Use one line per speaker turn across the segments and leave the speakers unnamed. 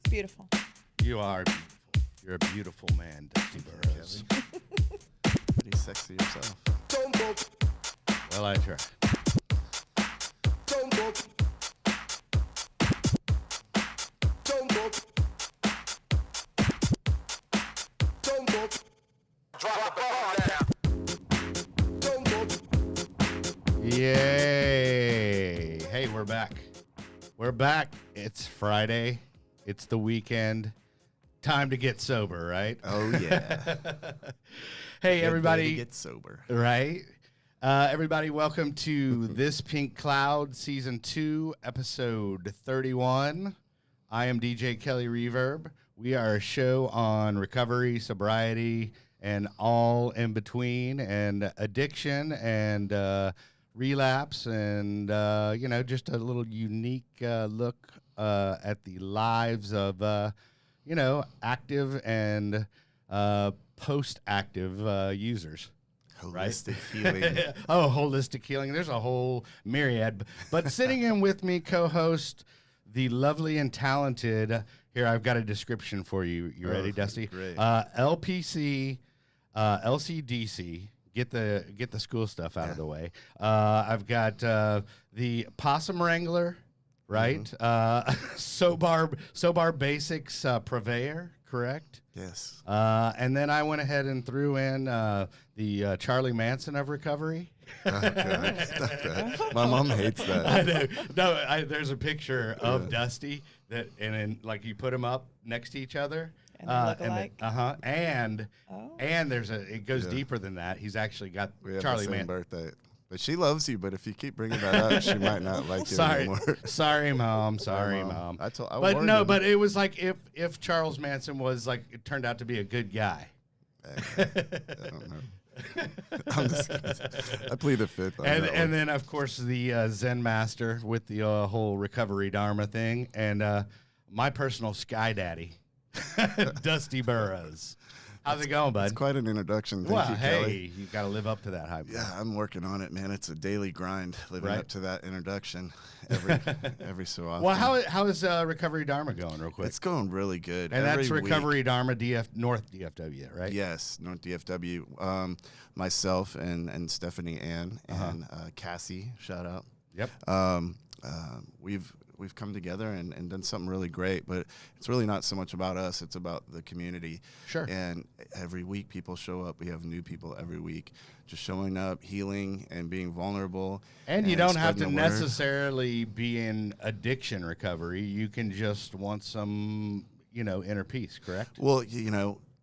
Beautiful.
You are beautiful. You're a beautiful man, Dusty Burrows.
Pretty sexy yourself.
Well, I try. Yay! Hey, we're back. We're back. It's Friday. It's the weekend. Time to get sober, right?
Oh, yeah.
Hey, everybody.
Get sober.
Right? Everybody, welcome to This Pink Cloud, Season 2, Episode 31. I am DJ Kelly Reverb. We are a show on recovery, sobriety, and all in between, and addiction, and relapse, and, just a little unique look at the lives of, active and post-active users.
Holistic healing.
Oh, holistic healing. There's a whole myriad. But sitting in with me, co-host, the lovely and talented, here I've got a description for you. You ready, Dusty?
Great.
LPC, LCDC. Get the school stuff out of the way. I've got the Possum Wrangler, right? Sobar Basics Purveyor, correct?
Yes.
And then I went ahead and threw in the Charlie Manson of recovery.
Oh, God, stop that. My mom hates that.
I know. No, there's a picture of Dusty and then you put them up next to each other.
And they look alike.
And it goes deeper than that. He's actually got
We have
Charlie
the same
Manson.
birthday. But she loves you, but if you keep bringing that up, she might not like you anymore.
Sorry, Mom. Sorry, Mom.
I
But no, but it was like if Charles Manson was it turned out to be a good guy.
I don't know. I'm just kidding. I plead the fifth on that one.
And then, of course, the Zen Master with the whole recovery Dharma thing. And my personal Sky Daddy, Dusty Burrows. How's it going, bud?
It's quite an introduction. Thank you, Kelly.
You got to live up to that hype.
Yeah, I'm working on it, man. It's a daily grind living up to that introduction every so often.
Well, how is Recovery Dharma going, real quick?
It's going really good.
And
every
that's Recovery
week.
Dharma North DFW, right?
Yes, North DFW. Myself and Stephanie Ann and Cassie, shout out.
Yep.
We've come together and done something really great, but it's really not so much about us. It's about the community.
Sure.
And every week people show up. We have new people every week just showing up, healing, and being vulnerable.
And you don't have to
spreading the word.
necessarily be in addiction recovery. You can just want some, inner peace, correct?
Well,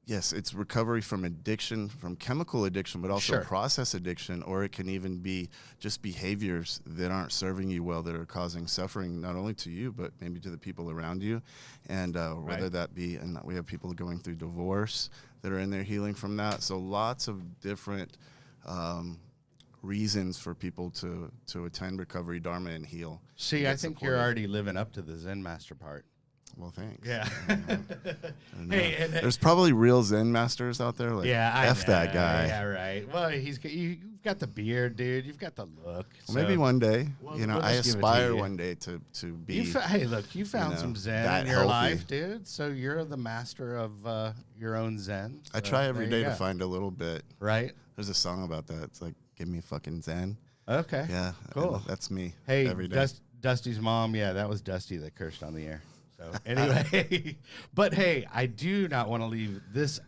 yes, it's recovery from addiction, from chemical addiction, but also
Sure.
process addiction, or it can even be just behaviors that aren't serving you well, that are causing suffering, not only to you, but maybe to the people around you. And whether that be, and we have people going through divorce that are in there healing from that. So lots of different reasons for people to attend Recovery Dharma and heal.
See, I think you're already living up to the Zen Master part.
Well, thanks.
Yeah.
I don't know.
Hey,
there's probably real Zen masters out there. Like, F that guy.
Yeah, right. Well, you've got the beard, dude. You've got the look.
Well, maybe one day.
We'll
I
just give it to
aspire
you.
one day to be.
Hey, look, you found some Zen
that
in your
healthy.
life, dude. So you're the master of your own Zen.
I
So
try every
there you
day to
go.
find a little bit.
Right?
There's a song about that. It's like, give me fucking Zen.
Okay.
Yeah.
Cool.
and that's me.
Hey,
every day.
Dusty's mom. Yeah, that was Dusty that cursed on the air. So anyway, but hey, I do not want to leave this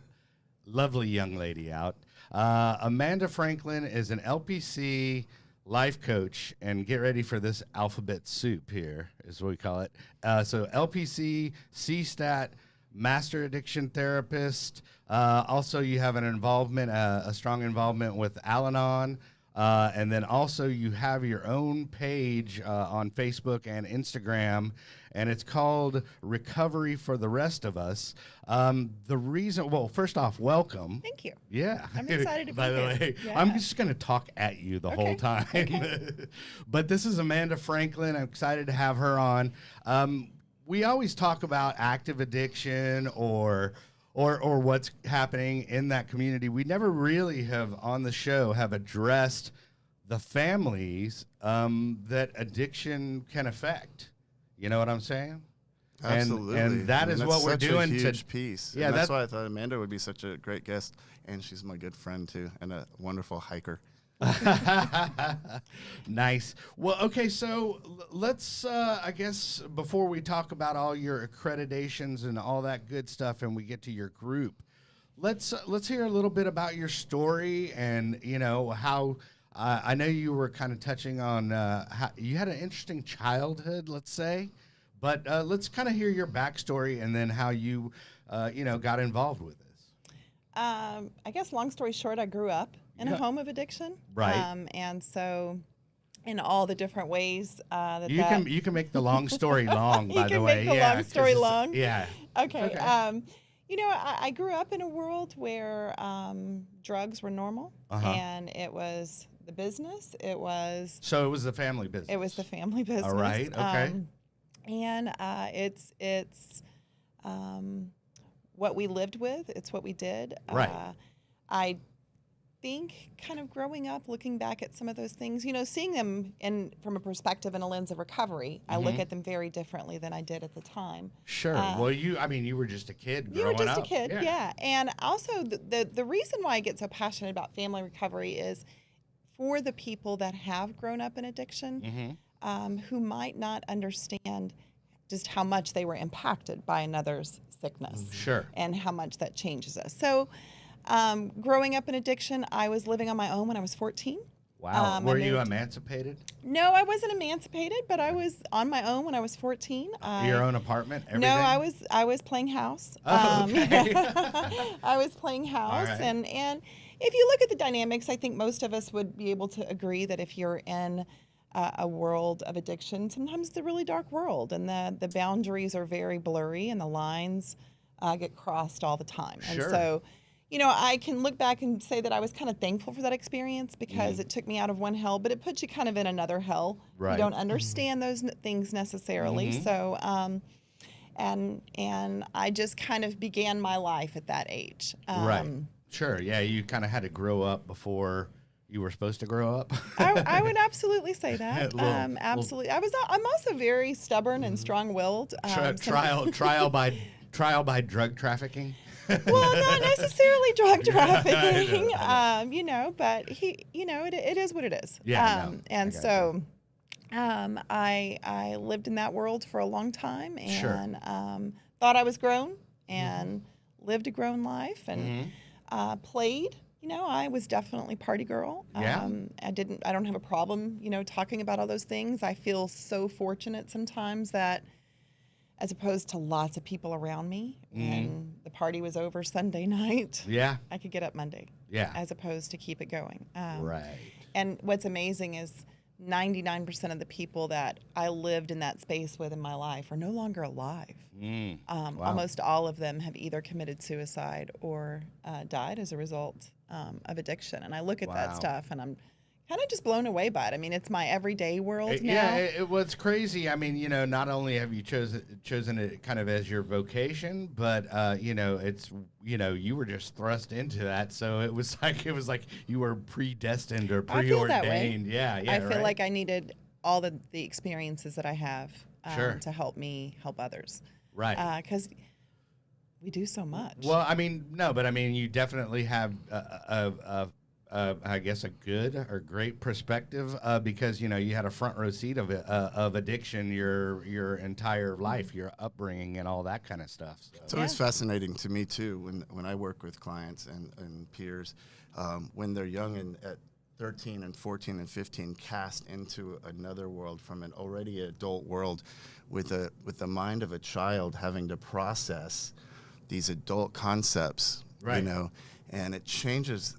lovely young lady out. Amanda Franklin is an LPC life coach, and get ready for this alphabet soup here, is what we call it. So LPC, CSTAT, master addiction therapist. Also, you have a strong involvement with Al-Anon. And then also you have your own page on Facebook and Instagram, and it's called Recovery for the Rest of Us. First off, welcome.
Thank you.
Yeah.
I'm excited to be
By the
here.
way,
Yeah.
I'm just going to talk at you the whole time.
Okay.
But this is Amanda Franklin. I'm excited to have her on. We always talk about active addiction or what's happening in that community. We never really have on the show have addressed the families that addiction can affect. You know what I'm saying?
Absolutely.
And that is what we're doing.
That's such a huge piece.
Yeah,
and that's why I thought Amanda would be such a great guest. And she's my good friend, too, and a wonderful hiker.
Nice. Well, okay, so let's, I guess, before we talk about all your accreditations and all that good stuff and we get to your group, let's hear a little bit about your story and, how I know you were kind of touching on how you had an interesting childhood, let's say. But let's kind of hear your backstory and then how you, got involved with this.
I guess long story short, I grew up in a home of addiction.
Right.
And so in all the different ways
you can make the long story long, by the way.
You can make the long story long?
Yeah.
Okay. I grew up in a world where drugs were normal, and it was the business.
So it was the family business.
It was the family business.
All right. Okay.
And it's what we lived with. It's what we did.
Right.
I think kind of growing up, looking back at some of those things, seeing them from a perspective and a lens of recovery, I look at them very differently than I did at the time.
Sure. Well, you were just a kid growing up.
You were just a kid, yeah. And also the reason why I get so passionate about family recovery is for the people that have grown up in addiction, who might not understand just how much they were impacted by another's sickness.
Sure.
And how much that changes us. So growing up in addiction, I was living on my own when I was 14.
Wow. Were you emancipated?
No, I wasn't emancipated, but I was on my own when I was 14.
Your own apartment? Everything?
No, I was playing house.
Oh, okay.
I was playing house.
Right.
And if you look at the dynamics, I think most of us would be able to agree that if you're in a world of addiction, sometimes it's a really dark world, and the boundaries are very blurry, and the lines get crossed all the time.
Sure.
And so, I can look back and say that I was kind of thankful for that experience because it took me out of one hell, but it puts you kind of in another hell.
Right.
You don't understand those things necessarily. So, and I just kind of began my life at that age.
Right. Sure. Yeah. You kind of had to grow up before you were supposed to grow up.
I would absolutely say that. Absolutely. I'm also very stubborn and strong-willed.
Trial by drug trafficking.
Well, not necessarily drug trafficking, but it is what it is.
Yeah.
And so, I lived in that world for a long time and thought I was grown and lived a grown life and played. I was definitely party girl.
Yeah.
I don't have a problem, talking about all those things. I feel so fortunate sometimes that as opposed to lots of people around me, when the party was over Sunday night, I could get up Monday.
Yeah.
As opposed to keep it going.
Right.
And what's amazing is 99% of the people that I lived in that space with in my life are no longer alive.
Wow.
Almost all of them have either committed suicide or died as a result of addiction. And I look at that stuff and I'm kind of just blown away by it. I mean, it's my everyday world now.
Yeah, it was crazy. I mean, not only have you chosen it kind of as your vocation, but it's you were just thrust into that. So it was like you were predestined or preordained.
I feel that way.
Yeah.
I feel like I needed all the experiences that I have to help me help others.
Right.
Because we do so much.
Well, you definitely have I guess a good or great perspective because you had a front row seat of addiction your entire life, your upbringing, and all that kind of stuff. So.
It's always fascinating to me too when I work with clients and peers when they're young and at 13 and 14 and 15 cast into another world from an already adult world with the mind of a child having to process these adult concepts,
right.
And it changes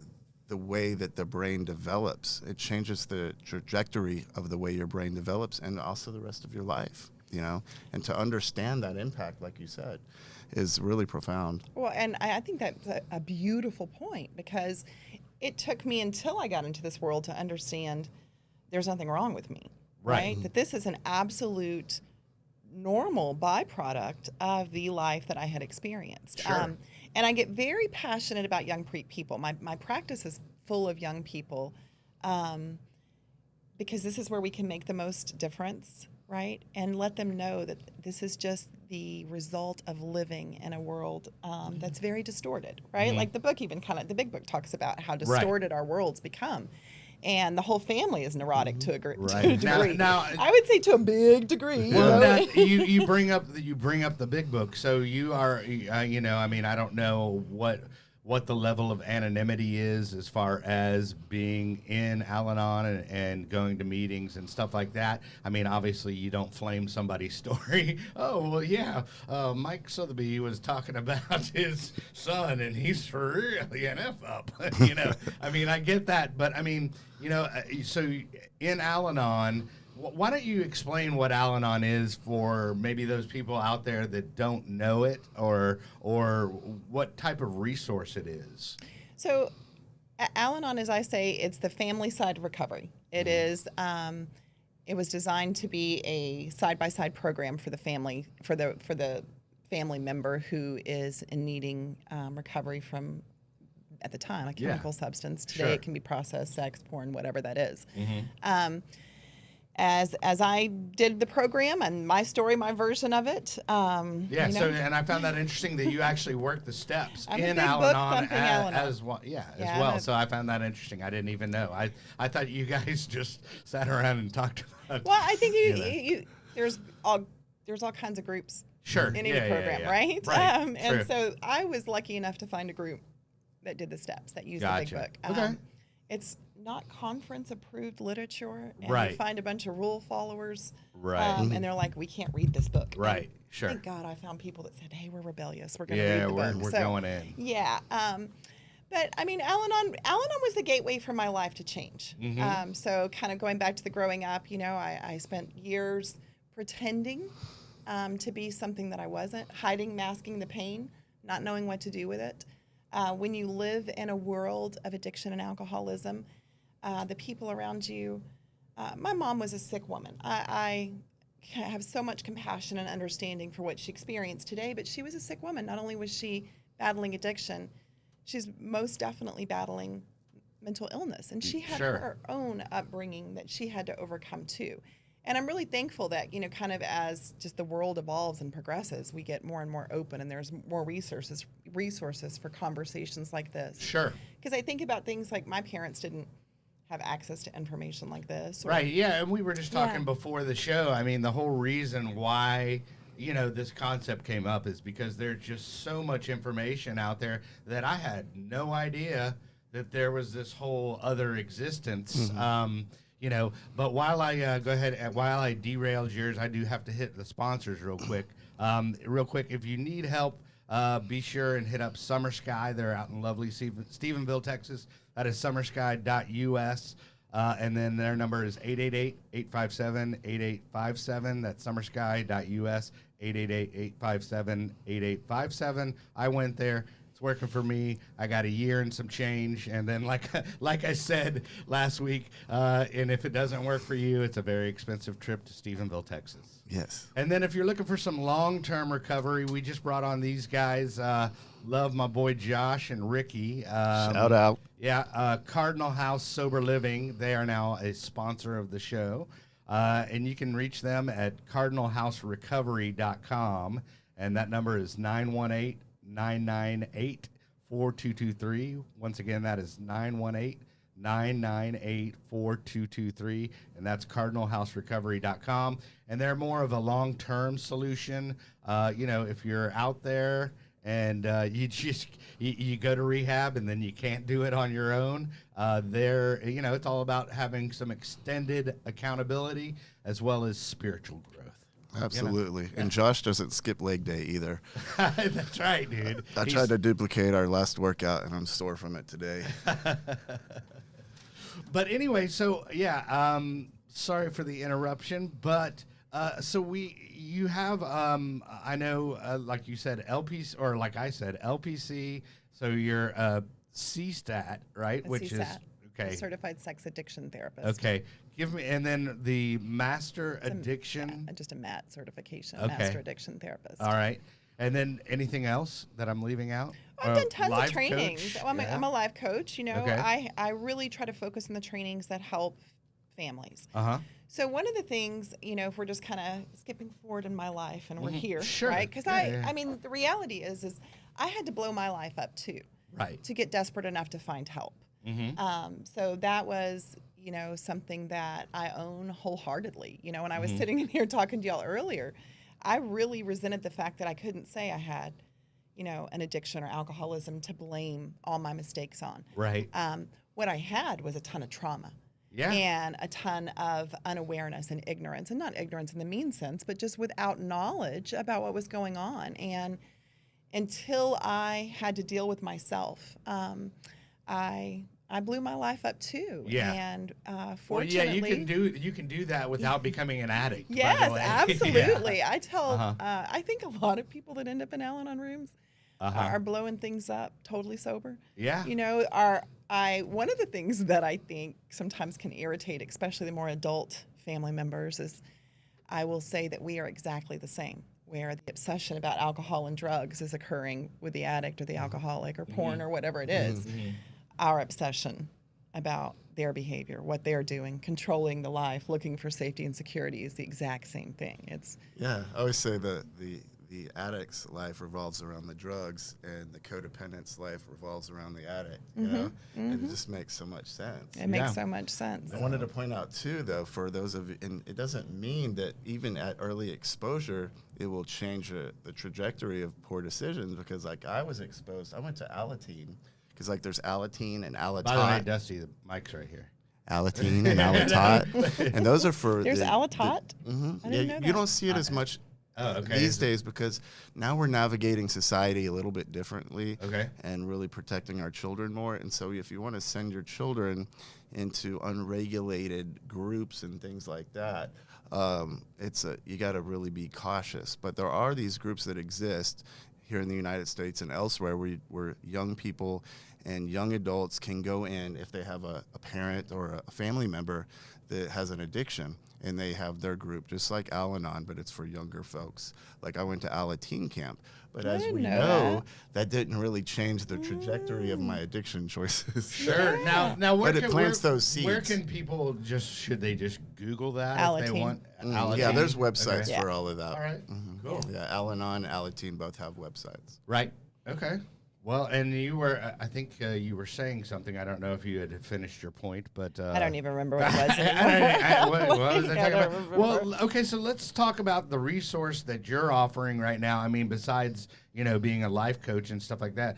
the way that the brain develops. It changes the trajectory of the way your brain develops and also the rest of your life, and to understand that impact, like you said, is really profound.
Well, and I think that's a beautiful point because it took me until I got into this world to understand there's nothing wrong with me, right? That this is an absolute normal byproduct of the life that I had experienced.
Sure.
And I get very passionate about young people. My practice is full of young people because this is where we can make the most difference, right? And let them know that this is just the result of living in a world that's very distorted, right? Like the book even the big book talks about how distorted our worlds become. And the whole family is neurotic to a degree.
Now,
I would say to a big degree.
Well, you bring up the big book. So you are, you know, I mean, I don't know what the level of anonymity is as far as being in Al-Anon and going to meetings and stuff like that. I mean, obviously, you don't flame somebody's story. Oh, well, yeah, Mike Sotheby was talking about his son, and he's really an F-up. You know, I mean, I get that. But, I mean, you know, so in Al-Anon, why don't you explain what Al-Anon is for maybe those people out there that don't know it, or what type of resource it is?
So Al-Anon, as I say, it's the family side of recovery. It is. It was designed to be a side-by-side program for the family, for the family member who is in needing recovery from, at the time, a chemical substance. Today it can be processed sex, porn, whatever that is. As I did the program and my story, my version of it.
And I found that interesting that you actually worked the steps in
Al-Anon
as well. As well. So I found that interesting. I didn't even know. I thought you guys just sat around and talked about.
Well, I think there's all kinds of groups.
In
any program, right?
Right.
And so I was lucky enough to find a group that did the steps, that used the big book.
Okay.
It's not conference-approved literature, and you find a bunch of rule followers, and they're like, we can't read this book.
Right,
and
sure.
Thank God I found people that said, hey, we're rebellious. We're going to read the book.
We're going in.
Yeah. But, I mean, Al-Anon was the gateway for my life to change. So kind of going back to the growing up, you know, I spent years pretending to be something that I wasn't, hiding, masking the pain, not knowing what to do with it. When you live in a world of addiction and alcoholism, the people around you, my mom was a sick woman. I have so much compassion and understanding for what she experienced today, but she was a sick woman. Not only was she battling addiction, she's most definitely battling mental illness. And she had her own upbringing that she had to overcome too. And I'm really thankful that, you know, kind of as just the world evolves and progresses, we get more and more open, and there's more resources for conversations like this.
Sure.
Because I think about things like my parents didn't have access to information like this.
Right, yeah, and we were just talking before the show. I mean, the whole reason why, you know, this concept came up is because there's just so much information out there that I had no idea that there was this whole other existence. You know, but while I while I derailed yours, I do have to hit the sponsors real quick. If you need help, be sure and hit up Summer Sky. They're out in lovely Stephenville, Texas. That is summersky.us. And then their number is 888-857-8857. That's summersky.us, 888-857-8857. I went there. Working for me. I got a year and some change, and then like I said last week, and if it doesn't work for you, it's a very expensive trip to Stephenville, Texas.
Yes.
And then if you're looking for some long-term recovery, we just brought on these guys. Love my boy Josh and Ricky.
Shout out.
Yeah, Cardinal House Sober Living. They are now a sponsor of the show, and you can reach them at cardinalhouserecovery.com, and that number is 918-998-4223. Once again, that is 918-998-4223, and that's cardinalhouserecovery.com. And they're more of a long-term solution. You know, if you're out there and you go to rehab and then you can't do it on your own, you know, it's all about having some extended accountability as well as spiritual growth.
Absolutely. You know? And Josh doesn't skip leg day either.
That's right, dude.
I tried to duplicate our last workout, and I'm sore from it today.
But anyway, so, yeah, sorry for the interruption, but so you have, I know, like you said, LPC, or like I said, LPC, so you're CSTAT, right?
Which is, okay. Certified Sex Addiction Therapist.
Okay. Give me, and then the Master Addiction.
Just a MAT certification,
okay.
Master Addiction Therapist.
All right. And then anything else that I'm leaving out?
I've done tons of trainings. I'm a life coach. You know, I really try to focus on the trainings that help families.
Uh-huh.
So one of the things, if we're just kind of skipping forward in my life and we're here,
Sure.
right? Because
Yeah.
I mean, the reality is I had to blow my life up too,
Right.
to get desperate enough to find help. So that was, something that I own wholeheartedly. When I was sitting in here talking to y'all earlier, I really resented the fact that I couldn't say I had, an addiction or alcoholism to blame all my mistakes on.
Right.
What I had was a ton of trauma.
Yeah.
And a ton of unawareness and ignorance, and not ignorance in the mean sense, but just without knowledge about what was going on. And until I had to deal with myself, I blew my life up too.
Yeah.
And
Well,
fortunately,
yeah, you can do that without becoming an addict.
Yes,
by the way.
absolutely.
Yeah.
I tell, I think a lot of people that end up in Al-Anon rooms are blowing things up totally sober.
Yeah.
One of the things that I think sometimes can irritate, especially the more adult family members, is I will say that we are exactly the same, where the obsession about alcohol and drugs is occurring with the addict or the alcoholic or porn or whatever it is. Our obsession about their behavior, what they're doing, controlling the life, looking for safety and security is the exact same thing.
I always say that the addict's life revolves around the drugs, and the codependent's life revolves around the addict. You know, and it just makes so much sense.
It makes so much sense.
I wanted to point out too, though, for those of you, and it doesn't mean that even at early exposure it will change the trajectory of poor decisions. Because like I was exposed, I went to Alateen, because like there's Alateen and Alatot.
By the way, Dusty, the mic's right here.
Alateen and Alatot, and those are for
There's Alatot. I didn't know that.
You don't see it as much these days, because now we're navigating society a little bit differently, and really protecting our children more. And so if you want to send your children into unregulated groups and things like that, you got to really be cautious. But there are these groups that exist here in the United States and elsewhere where young people and young adults can go in if they have a parent or a family member that has an addiction, and they have their group, just like Al-Anon, but it's for younger folks. Like I went to Alateen camp, but as we know, that didn't really change the trajectory of my addiction choices.
Sure. Now, where
but it plants those seeds.
Where can people should they just Google that
Alateen.
if they want?
Yeah, there's websites for all of that.
All right. Cool.
Yeah, Al-Anon, Alateen both have websites.
Right. Okay. Well, and you were, I think you were saying something. I don't know if you had finished your point, but
I don't even remember what it was anymore.
what was I talking about?
remember.
Well, okay, so let's talk about the resource that you're offering right now. I mean, besides, being a life coach and stuff like that,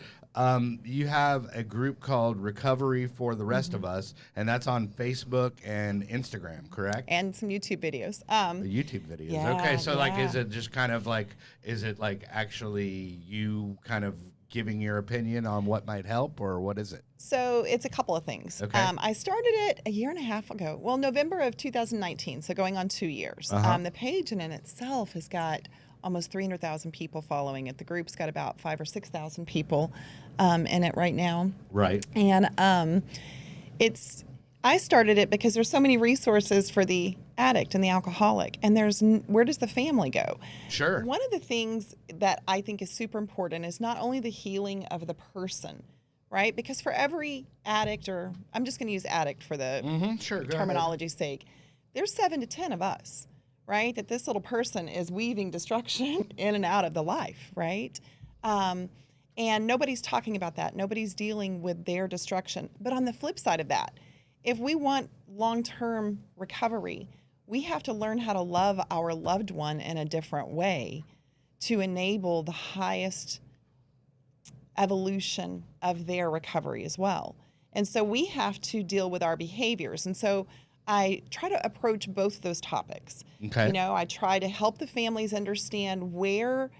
you have a group called Recovery for the Rest of Us, and that's on Facebook and Instagram, correct?
And some YouTube videos.
The YouTube videos.
Yeah,
okay, so like,
yeah.
is it just kind of like, is it like actually you kind of giving your opinion on what might help, or what is it?
So it's a couple of things.
Okay.
I started it a year and a half ago. Well, November of 2019, so going on 2 years. The page in itself has got almost 300,000 people following it. The group's got about 5,000 or 6,000 people in it right now.
Right.
And I started it because there's so many resources for the addict and the alcoholic, and where does the family go?
Sure.
One of the things that I think is super important is not only the healing of the person, right? Because for every addict, or I'm just going to use addict for the terminology's sake, there's 7 to 10 of us, right? That this little person is weaving destruction in and out of the life, right? And nobody's talking about that. Nobody's dealing with their destruction. But on the flip side of that, if we want long-term recovery, we have to learn how to love our loved one in a different way to enable the highest evolution of their recovery as well. And so we have to deal with our behaviors. And so I try to approach both those topics.
Okay.
I try to help the families understand where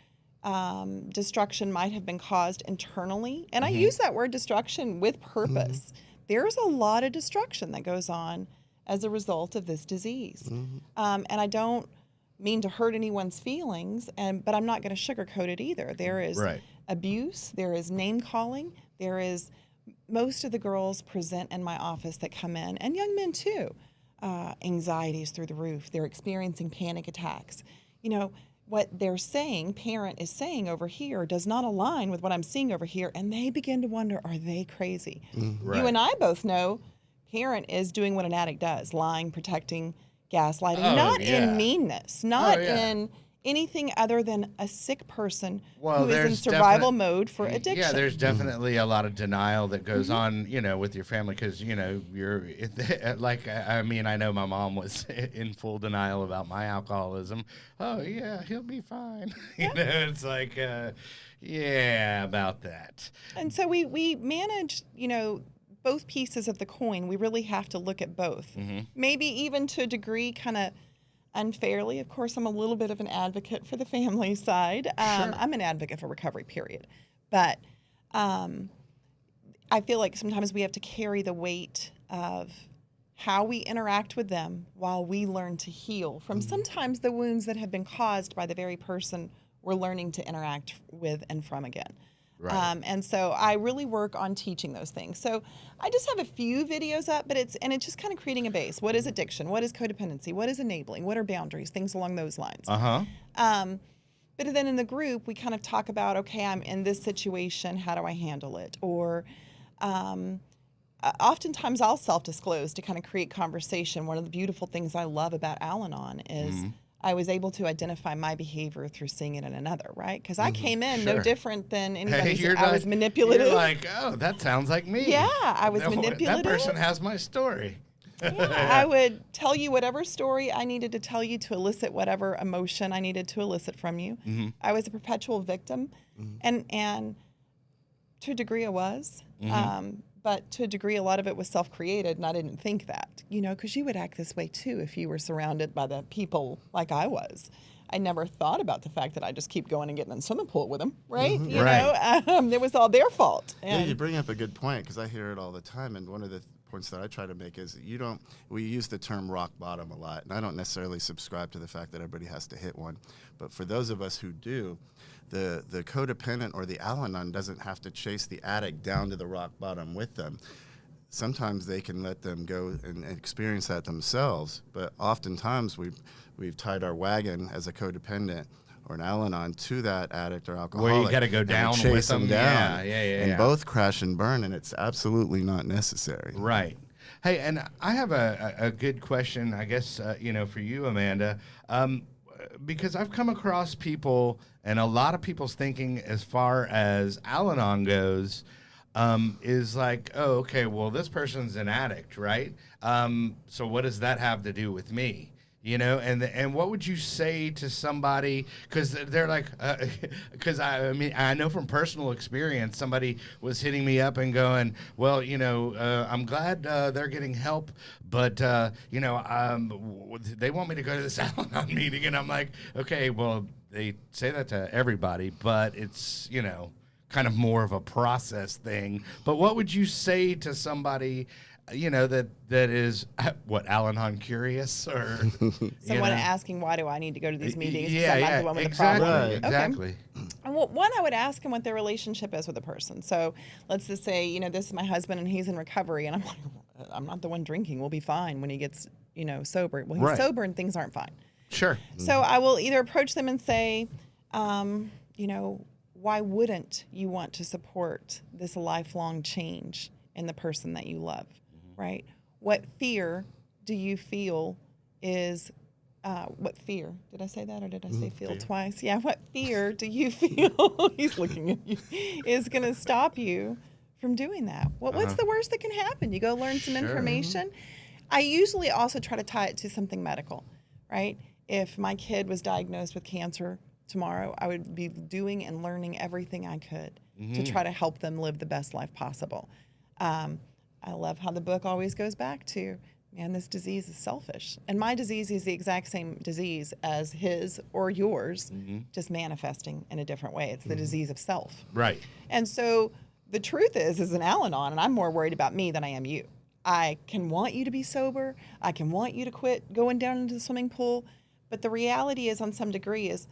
destruction might have been caused internally. And I use that word destruction with purpose. There's a lot of destruction that goes on as a result of this disease. And I don't mean to hurt anyone's feelings, but I'm not going to sugarcoat it either. There is abuse, there is name calling, there is, most of the girls present in my office that come in, and young men too, anxiety is through the roof. They're experiencing panic attacks. What they're saying, parent is saying over here, does not align with what I'm seeing over here, and they begin to wonder, are they crazy? You and I both know parent is doing what an addict does, lying, protecting, gaslighting,
Oh,
not
yeah.
in meanness, not
yeah.
in anything other than a sick person
Well,
who is in
there's
survival mode for addiction.
Yeah, there's definitely a lot of denial that goes on, with your family because, you're like, I mean, I know my mom was in full denial about my alcoholism. Oh, yeah, he'll be fine. It's like, yeah, about that.
And so we manage, both pieces of the coin. We really have to look at both. Maybe even to a degree kind of unfairly. Of course, I'm a little bit of an advocate for the family side.
Sure.
I'm an advocate for recovery, period. But I feel like sometimes we have to carry the weight of how we interact with them while we learn to heal from sometimes the wounds that have been caused by the very person we're learning to interact with and from again.
Right.
And so I really work on teaching those things. So I just have a few videos up, but it's just kind of creating a base. What is addiction? What is codependency? What is enabling? What are boundaries? Things along those lines. But then in the group, we kind of talk about, okay, I'm in this situation. How do I handle it? Or oftentimes I'll self-disclose to kind of create conversation. One of the beautiful things I love about Al-Anon is I was able to identify my behavior through seeing it in another, right? Because I came in no different than anybody. I was manipulative.
You're like, oh, that sounds like me.
Yeah, I was
That
manipulative.
person has my story.
Yeah, I would tell you whatever story I needed to tell you to elicit whatever emotion I needed to elicit from you. I was a perpetual victim, and to a degree I was. But to a degree, a lot of it was self-created, and I didn't think that, because you would act this way too if you were surrounded by the people like I was. I never thought about the fact that I just keep going and getting in the swimming pool with them, right? You know, it was all their fault.
Yeah, you bring up a good point because I hear it all the time, and one of the points that I try to make is we use the term rock bottom a lot, and I don't necessarily subscribe to the fact that everybody has to hit one, but for those of us who do, the codependent or the Al-Anon doesn't have to chase the addict down to the rock bottom with them. Sometimes they can let them go and experience that themselves, but oftentimes we've tied our wagon as a codependent or an Al-Anon to that addict or alcoholic.
Where you got to go down with them.
Down,
yeah.
And both crash and burn, and it's absolutely not necessary.
Right. Hey, and I have a good question, I guess, for you, Amanda, because I've come across people, and a lot of people's thinking as far as Al-Anon goes is like, oh, okay, well, this person's an addict, right? So what does that have to do with me? And what would you say to somebody, because they're like, because I mean, I know from personal experience, somebody was hitting me up and going, well, I'm glad they're getting help, but, they want me to go to this Al-Anon meeting. And I'm like, okay, well, they say that to everybody, but it's, kind of more of a process thing. But what would you say to somebody that is what, Al-Anon curious or
someone asking, why do I need to go to these meetings?
Yeah,
I'm not the one with the problem.
Right, exactly.
Okay. And one, I would ask them what their relationship is with the person. So let's just say, this is my husband and he's in recovery, and I'm like, I'm not the one drinking. We'll be fine when he gets, sober. Well, he's sober and things aren't fine.
Sure.
So I will either approach them and say, why wouldn't you want to support this lifelong change in the person that you love? Right? What fear do you feel is, what fear? Did I say that or did I say feel twice? Yeah, what fear do you feel, he's looking at you, is going to stop you from doing that? What's the worst that can happen? You go learn some information. I usually also try to tie it to something medical, right? If my kid was diagnosed with cancer tomorrow, I would be doing and learning everything I could to try to help them live the best life possible. I love how the book always goes back to, man, this disease is selfish. And my disease is the exact same disease as his or yours, just manifesting in a different way. It's the disease of self.
Right.
And so the truth is an Al-Anon, and I'm more worried about me than I am you. I can want you to be sober. I can want you to quit going down into the swimming pool. But the reality is, on some degree, is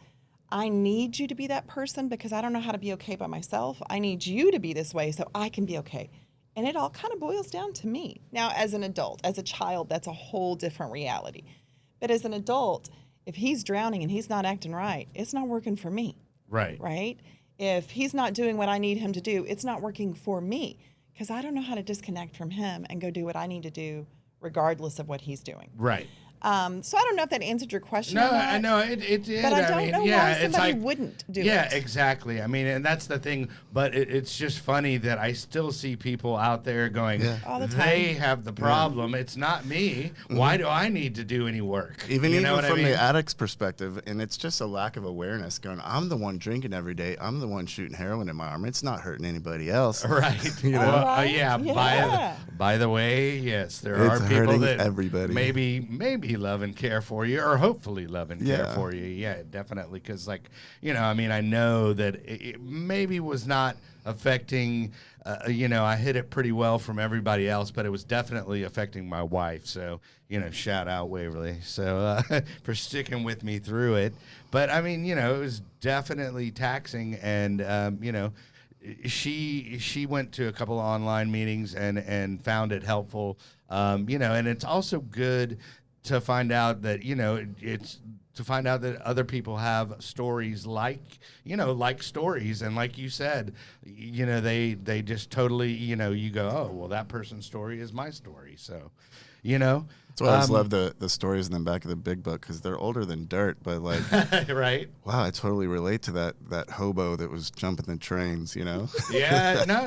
I need you to be that person because I don't know how to be okay by myself. I need you to be this way so I can be okay. And it all kind of boils down to me. Now, as an adult, as a child, that's a whole different reality. But as an adult, if he's drowning and he's not acting right, it's not working for me.
Right.
Right? If he's not doing what I need him to do, it's not working for me. because I don't know how to disconnect from him and go do what I need to do regardless of what he's doing.
Right.
So I don't know if that answered your question.
No,
or not,
I know it did.
but I don't know why
it's
somebody
like,
wouldn't do it.
Yeah, exactly. I mean, and that's the thing. But it's just funny that I still see people out there going,
All the
they
time.
have the problem. It's not me. Why do I need to do any work?
Even
you know what
from
I mean?
the addict's perspective, and it's just a lack of awareness. Going, I'm the one drinking every day. I'm the one shooting heroin in my arm. It's not hurting anybody else.
Right.
You know?
Well,
Right.
yeah.
Yeah.
By the way, yes, there
It's
are people
hurting
that
everybody.
maybe love and care for you, or hopefully love and care
Yeah.
for you. Yeah, definitely. Because, like, I mean, I know that it maybe was not affecting. I hid it pretty well from everybody else, but it was definitely affecting my wife. So, shout out Waverly. So for sticking with me through it. But I mean, it was definitely taxing, and she went to a couple of online meetings and found it helpful. And it's also good to find out that other people have stories like stories, and like you said, they just totally, you go, oh, well, that person's story is my story. So,
That's why I always love the stories in the back of the big book, because they're older than dirt, but like,
right.
wow, I totally relate to that hobo that was jumping the trains,
Yeah, no,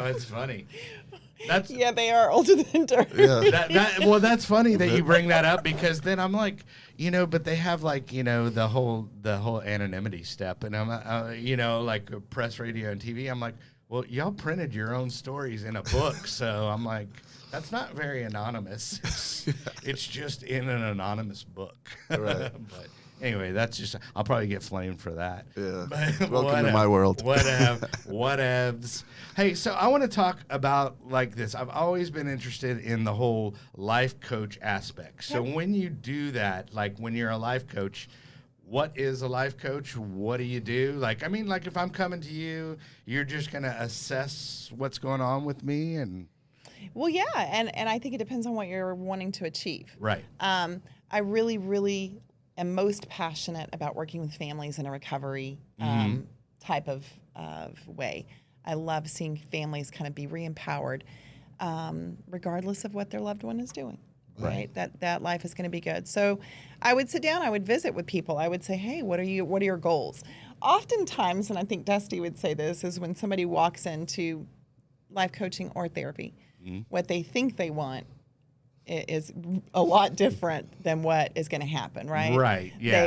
it's funny. That's
Yeah, they are older than dirt.
Yeah.
well, that's funny that you bring that up, because then I'm like, but they have like, the whole anonymity step, and I'm, like press, radio, and TV. I'm like, well, y'all printed your own stories in a book, so I'm like, that's not very anonymous. It's just in an anonymous book.
Right.
But anyway, that's just, I'll probably get flamed for that.
Yeah.
But
Welcome to my world.
Whatevs. Hey, so I want to talk about like this. I've always been interested in the whole life coach aspect. So when you do that, like when you're a life coach, what is a life coach? What do you do? Like, I mean, like if I'm coming to you, you're just going to assess what's going on with me and...
Well, yeah, and I think it depends on what you're wanting to achieve.
Right.
I really, really am most passionate about working with families in a recovery type of way. I love seeing families kind of be re-empowered, regardless of what their loved one is doing. Right. That life is going to be good. So I would sit down, I would visit with people. I would say, hey, what are your goals? Oftentimes, and I think Dusty would say this, is when somebody walks into life coaching or therapy, what they think they want is a lot different than what is going to happen, right?
Right. Yeah.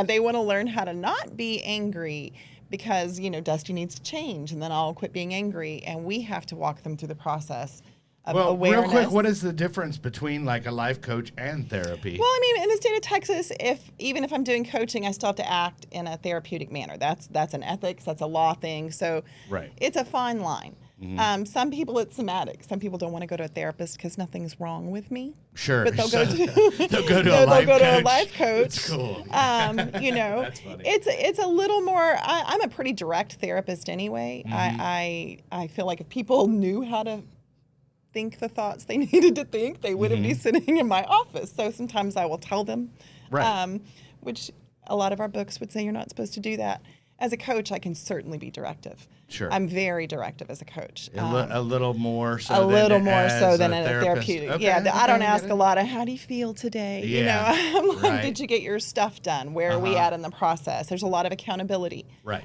They want to learn how to not be angry, because Dusty needs to change, and then I'll quit being angry, and we have to walk them through the process of awareness.
Real quick, what is the difference between like a life coach and therapy?
Well, I mean, in the state of Texas, even if I'm doing coaching, I still have to act in a therapeutic manner. That's an ethics, that's a law thing. So it's a fine line. Some people it's somatic. Some people don't want to go to a therapist because nothing's wrong with me.
Sure.
But they'll go to
a
life coach.
It's cool.
That's funny. It's a little more. I'm a pretty direct therapist anyway. I feel like if people knew how to think the thoughts they needed to think, they wouldn't be sitting in my office. So sometimes I will tell them, which a lot of our books would say you're not supposed to do that. As a coach, I can certainly be directive.
Sure.
I'm very directive as a coach.
A little more so
than a therapeutic.
Okay,
I don't ask a lot of, how do you feel today?
Yeah.
I'm like, did you get your stuff done? Where are we at in the process? There's a lot of accountability.
Right.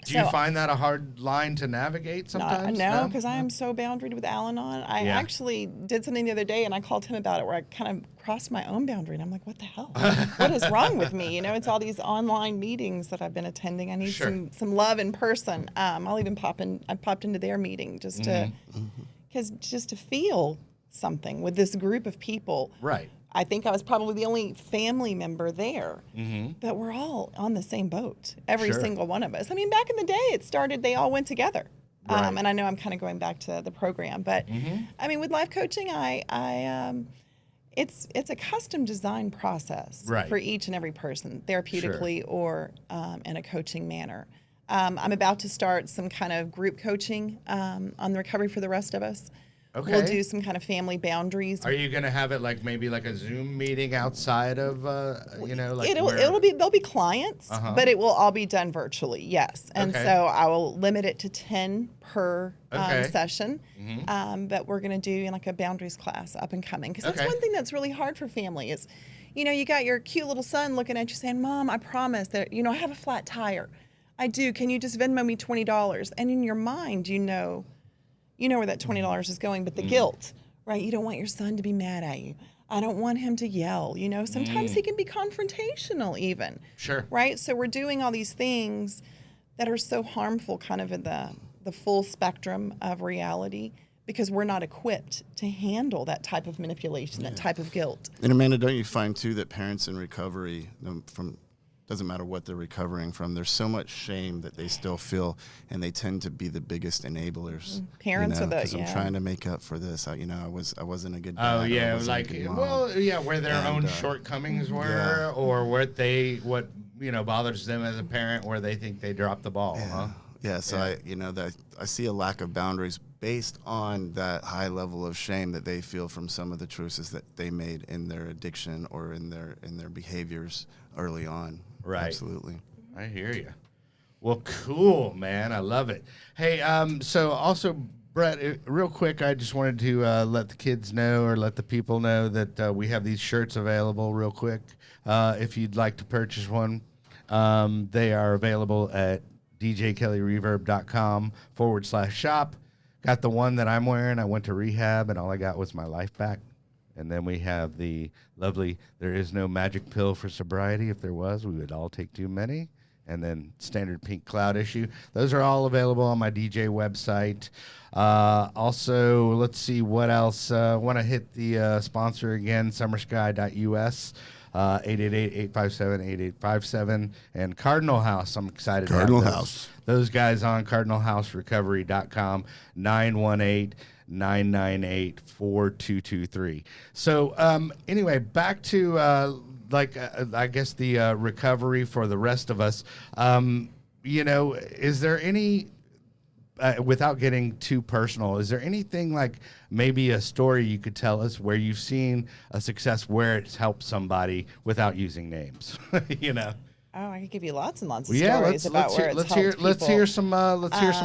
Do you find that a hard line to navigate sometimes?
No, because I am so boundaried with Al-Anon. I actually did something the other day, and I called him about it, where I kind of crossed my own boundary, and I'm like, what the hell? What is wrong with me? It's all these online meetings that I've been attending. I need some love in person. I'll even I popped into their meeting just to feel something with this group of people.
Right.
I think I was probably the only family member there, but we're all on the same boat, every single one of us. I mean, back in the day, they all went together.
Right.
And I know I'm kind of going back to the program, but I mean, with life coaching, it's a custom design process for each and every person, therapeutically or in a coaching manner. I'm about to start some kind of group coaching on the recovery for the rest of us,
Okay.
We'll do some kind of family boundaries.
Are you going to have it like maybe like a Zoom meeting outside of, like
There'll be clients, but it will all be done virtually. Yes. And
Okay.
so I will limit it to 10 per
Okay.
session. But we're going to do like a boundaries class up and coming. Because that's
Okay.
one thing that's really hard for family is, you got your cute little son looking at you saying, Mom, I promise that, I have a flat tire. I do. Can you just Venmo me $20? And in your mind, you know where that $20 is going, but the guilt, right? You don't want your son to be mad at you. I don't want him to yell. Sometimes he can be confrontational even.
Sure.
Right? So we're doing all these things that are so harmful kind of in the full spectrum of reality because we're not equipped to handle that type of manipulation, that type of guilt.
And Amanda, don't you find too that parents in recovery doesn't matter what they're recovering from, there's so much shame that they still feel, and they tend to be the biggest enablers.
Parents are
because I'm trying to make up for this. I wasn't a good dad.
Oh yeah,
I wasn't a good mom.
where their own shortcomings were, or what bothers them as a parent, where they think they dropped the ball, huh?
Yeah, so I see a lack of boundaries based on that high level of shame that they feel from some of the choices that they made in their addiction or in their behaviors early on.
Right.
Absolutely.
I hear you. Well, cool, man. I love it. Hey, so also, Brett, real quick, I just wanted to let the kids know or let the people know that we have these shirts available real quick. If you'd like to purchase one, they are available at djkellyreverb.com/shop. Got the one that I'm wearing. I went to rehab, and all I got was my life back. And then we have the lovely, there is no magic pill for sobriety. If there was, we would all take too many. And then standard pink cloud issue. Those are all available on my DJ website. Also, let's see what else. Want to hit the sponsor again, summersky.us. 888-857-8857. And Cardinal House. I'm excited to have those guys on. CardinalHouseRecovery.com. 918-998-4223. So anyway, back to I guess the recovery for the rest of us. Is there any, without getting too personal, is there anything like maybe a story you could tell us where you've seen a success where it's helped somebody without using names?
Oh, I could give you lots and lots of stories about where it's helped people.
Let's hear some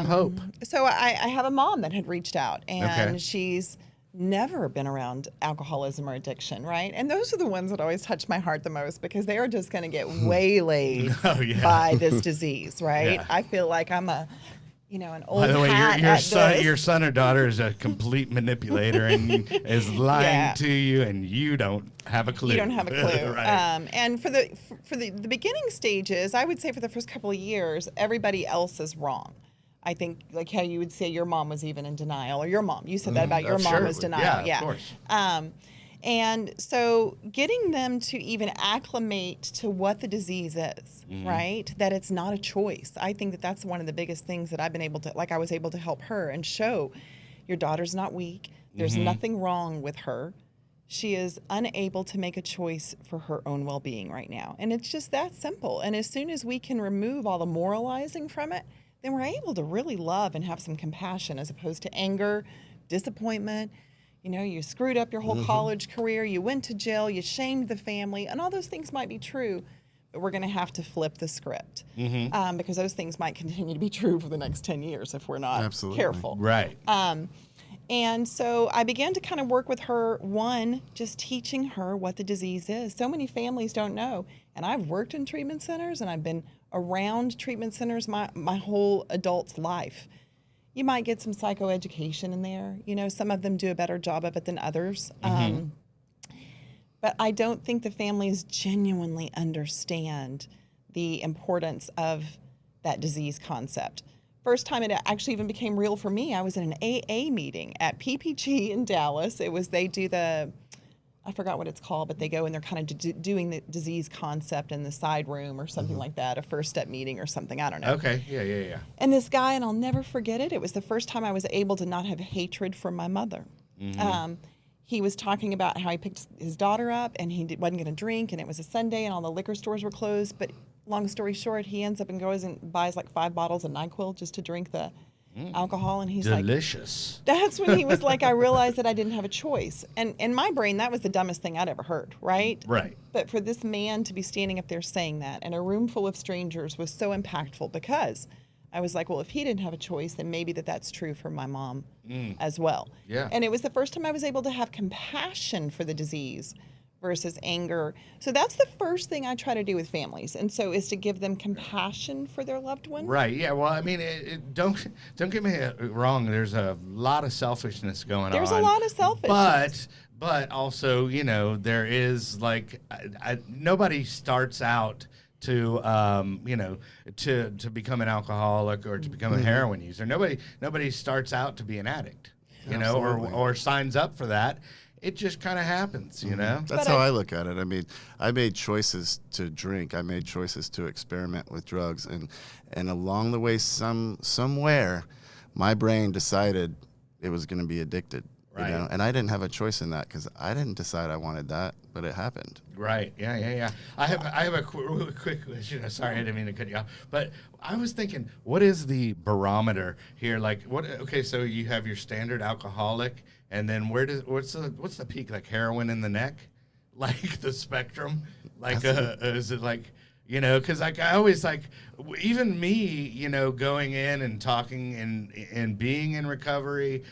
hope.
So I have a mom that had reached out, and she's never been around alcoholism or addiction, right? And those are the ones that always touch my heart the most because they are just going to get waylaid by this disease, right?
Yeah.
I feel like I'm an old
By the way,
hat
your son or daughter is a complete manipulator and is lying to you, and you don't have a clue.
You don't have a clue.
Right.
And for the beginning stages, I would say for the first couple of years, everybody else is wrong. I think like how you would say your mom was even in denial, or your mom. You said that about your mom was denial.
Yeah, of course.
And so getting them to even acclimate to what the disease is, right? That it's not a choice. I think that that's one of the biggest things that I've been able to, I was able to help her and show your daughter's not weak. There's nothing wrong with her. She is unable to make a choice for her own well-being right now. And it's just that simple. And as soon as we can remove all the moralizing from it, then we're able to really love and have some compassion as opposed to anger, disappointment. You screwed up your whole college career, you went to jail, you shamed the family, and all those things might be true, but we're going to have to flip the script because those things might continue to be true for the next 10 years if we're not careful.
Right.
And so I began to kind of work with her, just teaching her what the disease is. So many families don't know. And I've worked in treatment centers, and I've been around treatment centers my whole adult life. You might get some psychoeducation in there. Some of them do a better job of it than others. But I don't think the families genuinely understand the importance of that disease concept. First time it actually even became real for me, I was in an AA meeting at PPG in Dallas. They do I forgot what it's called, but they go and they're kind of doing the disease concept in the side room or something like that, a first step meeting or something, I don't know.
Okay, yeah.
And this guy, and I'll never forget it, it was the first time I was able to not have hatred for my mother. He was talking about how he picked his daughter up and he wasn't going to drink, and it was a Sunday and all the liquor stores were closed, but long story short, he ends up and goes and buys like 5 bottles of NyQuil just to drink the alcohol, and he's like,
delicious.
that's when he was like, I realized that I didn't have a choice. And in my brain, that was the dumbest thing I'd ever heard, right?
Right.
But for this man to be standing up there saying that in a room full of strangers was so impactful, because I was like, well, if he didn't have a choice, then maybe that's true for my mom as well.
Yeah.
And it was the first time I was able to have compassion for the disease versus anger. So that's the first thing I try to do with families, and so is to give them compassion for their loved one.
Right. Yeah. Well, I mean, don't get me wrong. There's a lot of selfishness going on.
There's a lot of selfishness.
But also, there is like nobody starts out to to become an alcoholic or to become a heroin user. Nobody starts out to be an addict, or signs up for that. It just kind of happens,
That's how I look at it. I mean, I made choices to drink. I made choices to experiment with drugs, and along the way, somewhere, my brain decided it was going to be addicted.
Right.
And I didn't have a choice in that because I didn't decide I wanted that, but it happened.
Right. Yeah. I have a really quick question. Sorry, I didn't mean to cut you off. But I was thinking, what is the barometer here? Like, what? Okay, so you have your standard alcoholic, and then what's the peak? Like heroin in the neck, like the spectrum. Like, is it like? Because like I always like, even me, going in and talking and being in recovery,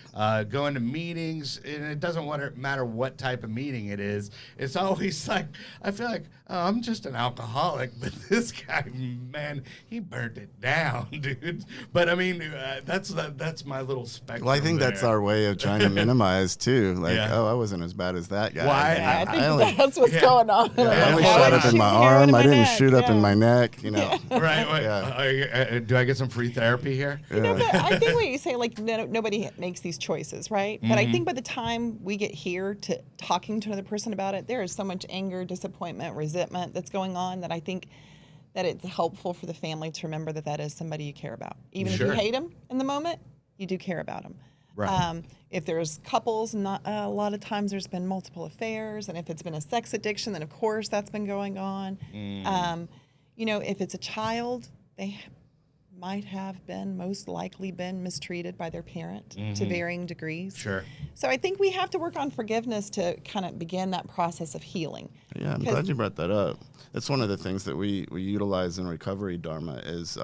going to meetings, and it doesn't matter what type of meeting it is. It's always like, I feel like, oh, I'm just an alcoholic, but this guy, man, he burnt it down, dude. But I mean, that's my little spectrum.
Well, I think
there.
that's our way of trying to minimize too. Like,
Yeah.
oh, I wasn't as bad as that guy.
Well,
I think that's what's going on.
I only
Yeah.
shot up in my arm. I didn't shoot up in
Yeah.
my neck.
Right. Do I get some free therapy here?
But I think what you say, like, nobody makes these choices, right? But I think by the time we get here to talking to another person about it, there is so much anger, disappointment, resentment that's going on that I think that it's helpful for the family to remember that is somebody you care about. Even if you hate them in the moment, you do care about them.
Right.
If there's couples, a lot of times there's been multiple affairs, and if it's been a sex addiction, then of course that's been going on. If it's a child, they might have most likely been mistreated by their parent to varying degrees.
Sure.
So I think we have to work on forgiveness to kind of begin that process of healing.
Yeah, I'm glad you brought that up. That's one of the things that we utilize in recovery dharma is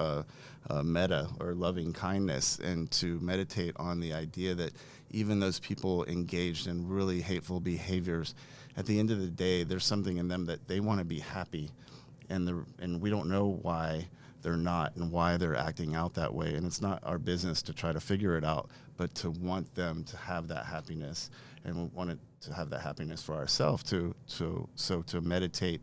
metta, or loving kindness, and to meditate on the idea that even those people engaged in really hateful behaviors, at the end of the day, there's something in them that they want to be happy, and we don't know why they're not and why they're acting out that way. And it's not our business to try to figure it out, but to want them to have that happiness, and we want to have that happiness for ourselves too. So to meditate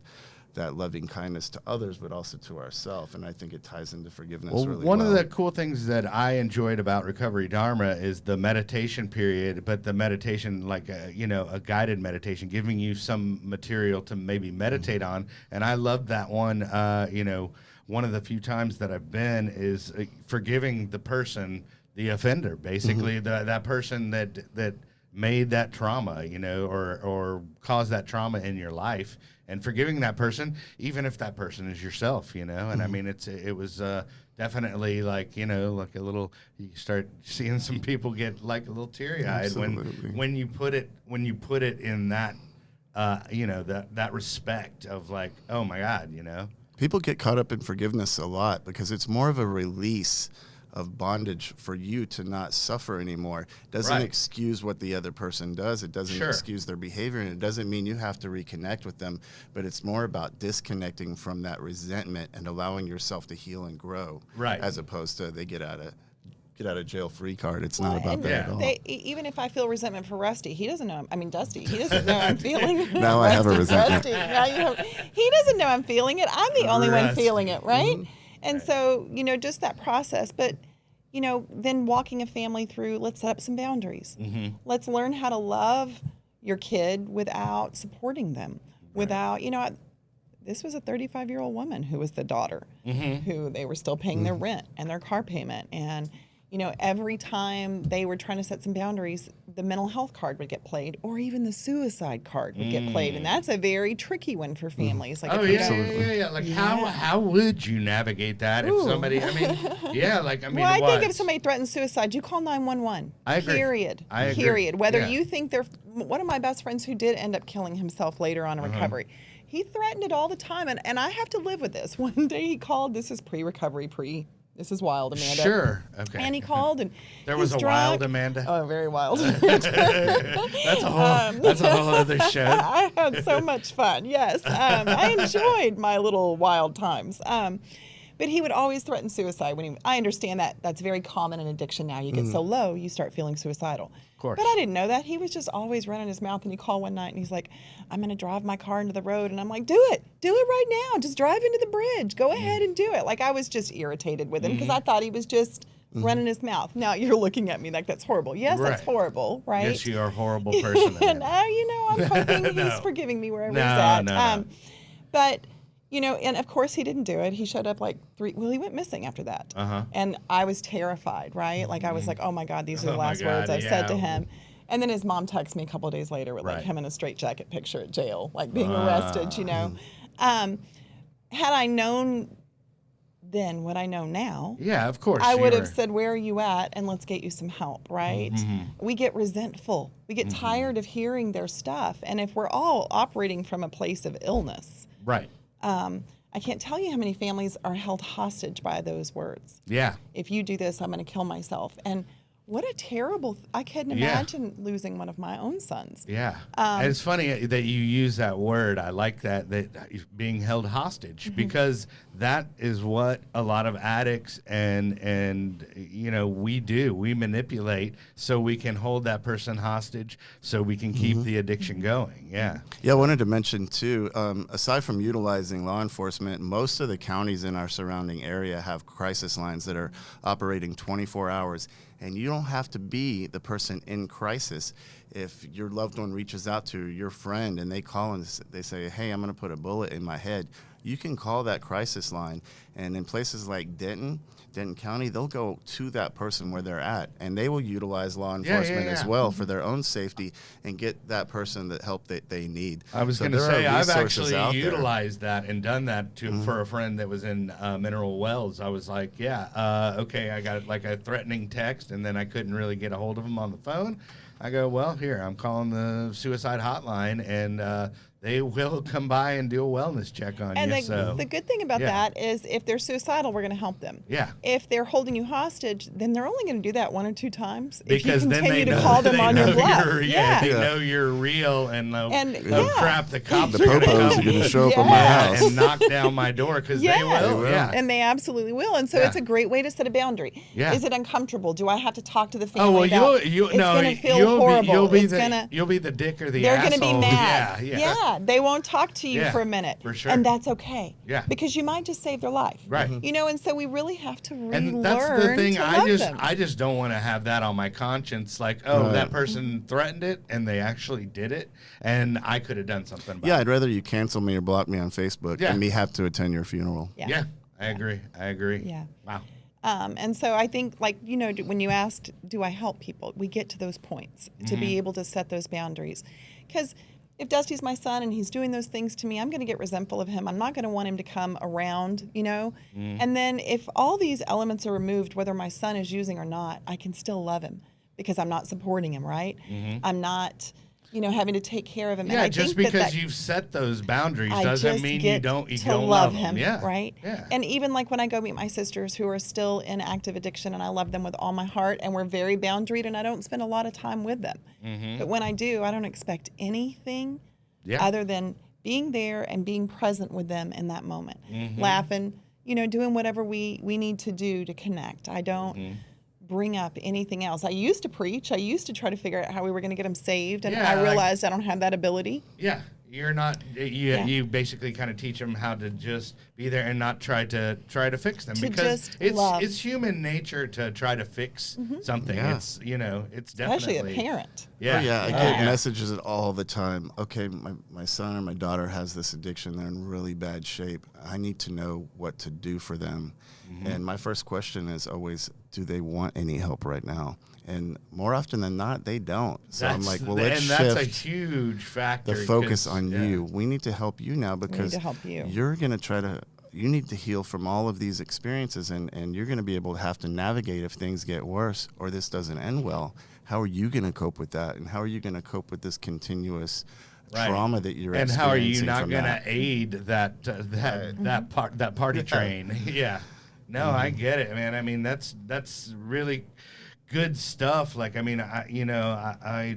that loving kindness to others, but also to ourselves. And I think it ties into forgiveness really well.
One of the cool things that I enjoyed about Recovery Dharma is the meditation period, but the meditation, like a guided meditation, giving you some material to maybe meditate on. And I loved that one. One of the few times that I've been is forgiving the person, the offender, basically that person that made that trauma, or caused that trauma in your life, and forgiving that person, even if that person is yourself, And I mean, it was definitely like a little. You start seeing some people get like a little teary eyed when you put it in that that respect of like, oh my God,
People get caught up in forgiveness a lot because it's more of a release of bondage for you to not suffer anymore. It doesn't excuse what the other person does. It doesn't excuse their behavior, and it doesn't mean you have to reconnect with them, but it's more about disconnecting from that resentment and allowing yourself to heal and grow, as opposed to they get out of jail free card. It's not about that at all.
Even if I feel resentment for Rusty, he doesn't know. I mean, Dusty, he doesn't know I'm feeling.
Now I have a resentment.
He doesn't know I'm feeling it. I'm the only one feeling it, right? And so, just that process. But, then walking a family through, let's set up some boundaries. Let's learn how to love your kid without supporting them. Without, this was a 35-year-old woman who was the daughter, who they were still paying their rent and their car payment. And, every time they were trying to set some boundaries, the mental health card would get played, or even the suicide card would get played, and that's a very tricky one for families. Like,
Like, how would you navigate that if somebody? I mean,
well, I think if somebody threatens suicide, you call 911.
I agree.
Period.
I agree.
Period. Whether you think they're one of my best friends who did end up killing himself later on in recovery. He threatened it all the time, and I have to live with this. One day he called. This is pre-recovery, This is wild, Amanda.
Sure. Okay.
And he called, and
there was a
drunk.
wild Amanda.
Oh, very wild.
That's a whole other show.
I had so much fun. Yes, I enjoyed my little wild times. But he would always threaten suicide. I understand that that's very common in addiction now. You get so low, you start feeling suicidal.
Of course.
But I didn't know that. He was just always running his mouth, and he called one night, and he's like, I'm going to drive my car into the road. And I'm like, do it right now. Just drive into the bridge. Go ahead and do it. Like, I was just irritated with him because I thought he was just running his mouth. Now you're looking at me like that's horrible. Yes, that's horrible, right?
Yes, you are a horrible person.
And I'm hoping he's forgiving me wherever he's at.
No.
But and of course he didn't do it. He showed up he went missing after that. And I was terrified, right? Like, I was like, oh my God, these are the last words I've said to him. And then his mom texted me a couple of days later with like him in a straitjacket picture at jail, like being arrested, Had I known then what I know now,
of course,
I would have said, where are you at? And let's get you some help, right? We get resentful. We get tired of hearing their stuff. And if we're all operating from a place of illness,
right.
I can't tell you how many families are held hostage by those words.
Yeah.
If you do this, I'm going to kill myself. And what a terrible, I couldn't imagine losing one of my own sons.
Yeah. And it's funny that you use that word. I like that being held hostage, because that is what a lot of addicts and we do. We manipulate so we can hold that person hostage, so we can keep the addiction going. Yeah.
Yeah, I wanted to mention too, aside from utilizing law enforcement, most of the counties in our surrounding area have crisis lines that are operating 24 hours. And you don't have to be the person in crisis. If your loved one reaches out to your friend and they call and they say, hey, I'm going to put a bullet in my head, you can call that crisis line. And in places like Denton County, they'll go to that person where they're at, and they will utilize law enforcement as well for their own safety and get that person the help that they need.
I was going to say, I've actually utilized that and done that for a friend that was in Mineral Wells. I was like, okay, I got like a threatening text, and then I couldn't really get a hold of him on the phone. I go, well, here, I'm calling the suicide hotline, and they will come by and do a wellness check on you.
And the good thing about that is, if they're suicidal, we're going to help them.
Yeah.
If they're holding you hostage, then they're only going to do that 1 or 2 times.
Because
if you
then
continue
they
to
know,
call them on your bluff.
They know you're real, and crap, the cops
the popos are going to show up at my house
and knock down my door, because they will. Yeah.
And they absolutely will. And so it's a great way to set a boundary.
Yeah.
Is it uncomfortable? Do I have to talk to the family about it's going to feel horrible.
You'll be the dick or the
they're
asshole.
They're going to be mad.
Yeah.
They won't talk to you for a minute.
For sure.
And that's okay.
Yeah.
Because you might just save their life.
Right.
And so we really have to relearn
and that's the thing.
to love them.
I just don't want to have that on my conscience. Like, that person threatened it, and they actually did it, and I could have done something about it.
Yeah, I'd rather you cancel me or block me on Facebook than me have to attend your funeral.
Yeah.
I agree.
Yeah.
Wow.
And so I think, when you asked, do I help people? We get to those points to be able to set those boundaries. Because if Dusty's my son and he's doing those things to me, I'm going to get resentful of him. I'm not going to want him to come around, And then if all these elements are removed, whether my son is using or not, I can still love him because I'm not supporting him, right? I'm not, having to take care of him.
Yeah,
and I
just
think
because you've set those boundaries doesn't mean you don't
love
him.
him.
Yeah.
Right?
Yeah.
And even like when I go meet my sisters who are still in active addiction, and I love them with all my heart, and we're very boundaried, and I don't spend a lot of time with them. But when I do, I don't expect anything other than being there and being present with them in that moment, laughing, doing whatever we need to do to connect. I don't bring up anything else. I used to preach. I used to try to figure out how we were going to get them saved, and I realized I don't have that ability.
Yeah. You're not. You basically kind of teach them how to just be there and not try to fix them, because it's human nature to try to fix something. Yeah. It's it's definitely
especially a parent.
Yeah.
Oh, yeah, I get messages all the time. Okay, my son or my daughter has this addiction. They're in really bad shape. I need to know what to do for them. And my first question is always, do they want any help right now? And more often than not, they don't. So I'm like, well, let's shift.
And that's a huge factor.
The focus on you. We need to help you now because you're going to try to, you need to heal from all of these experiences, and you're going to be able to have to navigate if things get worse or this doesn't end well. How are you going to cope with that? And how are you going to cope with this continuous trauma that you're experiencing?
And how are you not going to aid that party train? Yeah. No, I get it, man. I mean, that's really good stuff. Like, I mean, I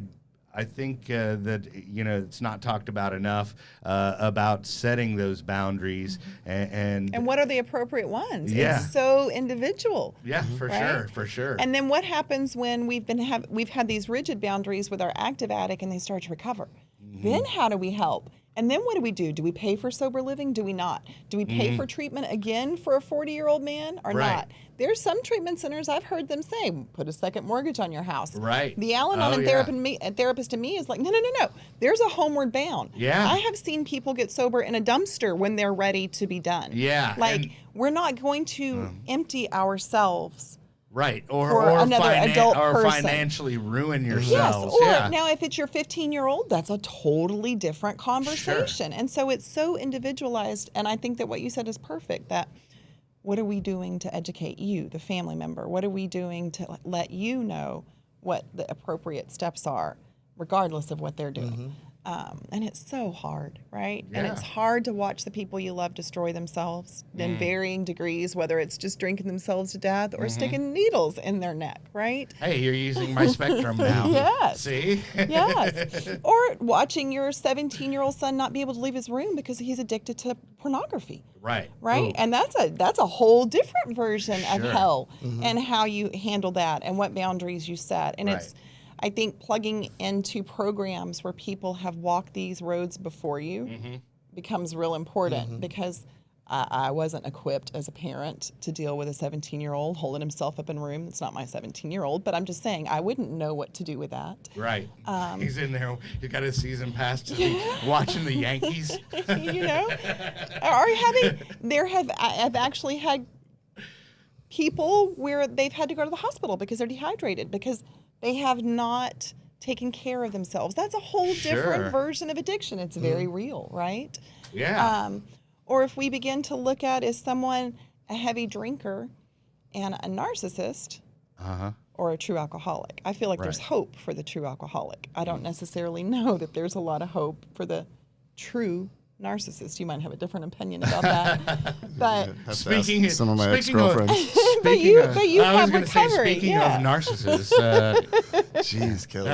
think that, it's not talked about enough about setting those boundaries and
what are the appropriate ones?
Yeah.
It's so individual.
Yeah, for sure.
And then what happens when we've had these rigid boundaries with our active addict and they start to recover? Then how do we help? And then what do? Do we pay for sober living? Do we not? Do we pay for treatment again for a 40-year-old man or not? There's some treatment centers I've heard them say, put a second mortgage on your house.
Right.
The Al-Anon therapist to me is like, no. There's a homeward bound.
Yeah.
I have seen people get sober in a dumpster when they're ready to be done.
Yeah.
Like, we're not going to empty ourselves.
Right, or
person.
financially ruin yourselves.
Yes, or now if it's your 15-year-old, that's a totally different conversation. Sure. And so it's so individualized, and I think that what you said is perfect, that what are we doing to educate you, the family member? What are we doing to let you know what the appropriate steps are, regardless of what they're doing? And it's so hard, right?
Yeah.
And it's hard to watch the people you love destroy themselves in varying degrees, whether it's just drinking themselves to death or sticking needles in their neck, right?
Hey, you're using my spectrum now.
Yes.
See?
Yes. Or watching your 17-year-old son not be able to leave his room because he's addicted to pornography.
Right.
Right?
Ooh.
And that's a whole different version of hell and how you handle that and what boundaries you set. And it's, I think, plugging into programs where people have walked these roads before you becomes real important because I wasn't equipped as a parent to deal with a 17-year-old holding himself up in a room. It's not my 17-year-old, but I'm just saying I wouldn't know what to do with that.
Right. He's in there. He's got a season pass to watching the Yankees.
I've actually had people where they've had to go to the hospital because they're dehydrated because they have not taken care of themselves. That's a whole different version of addiction. It's very real, right?
Yeah.
Or if we begin to look at, is someone a heavy drinker and a narcissist or a true alcoholic? I feel like there's hope for the true alcoholic. I don't necessarily know that there's a lot of hope for the true narcissist. You might have a different opinion about that. But
speaking some of my ex-girlfriends.
But you have recovery.
Speaking of narcissists,
jeez, Kelly.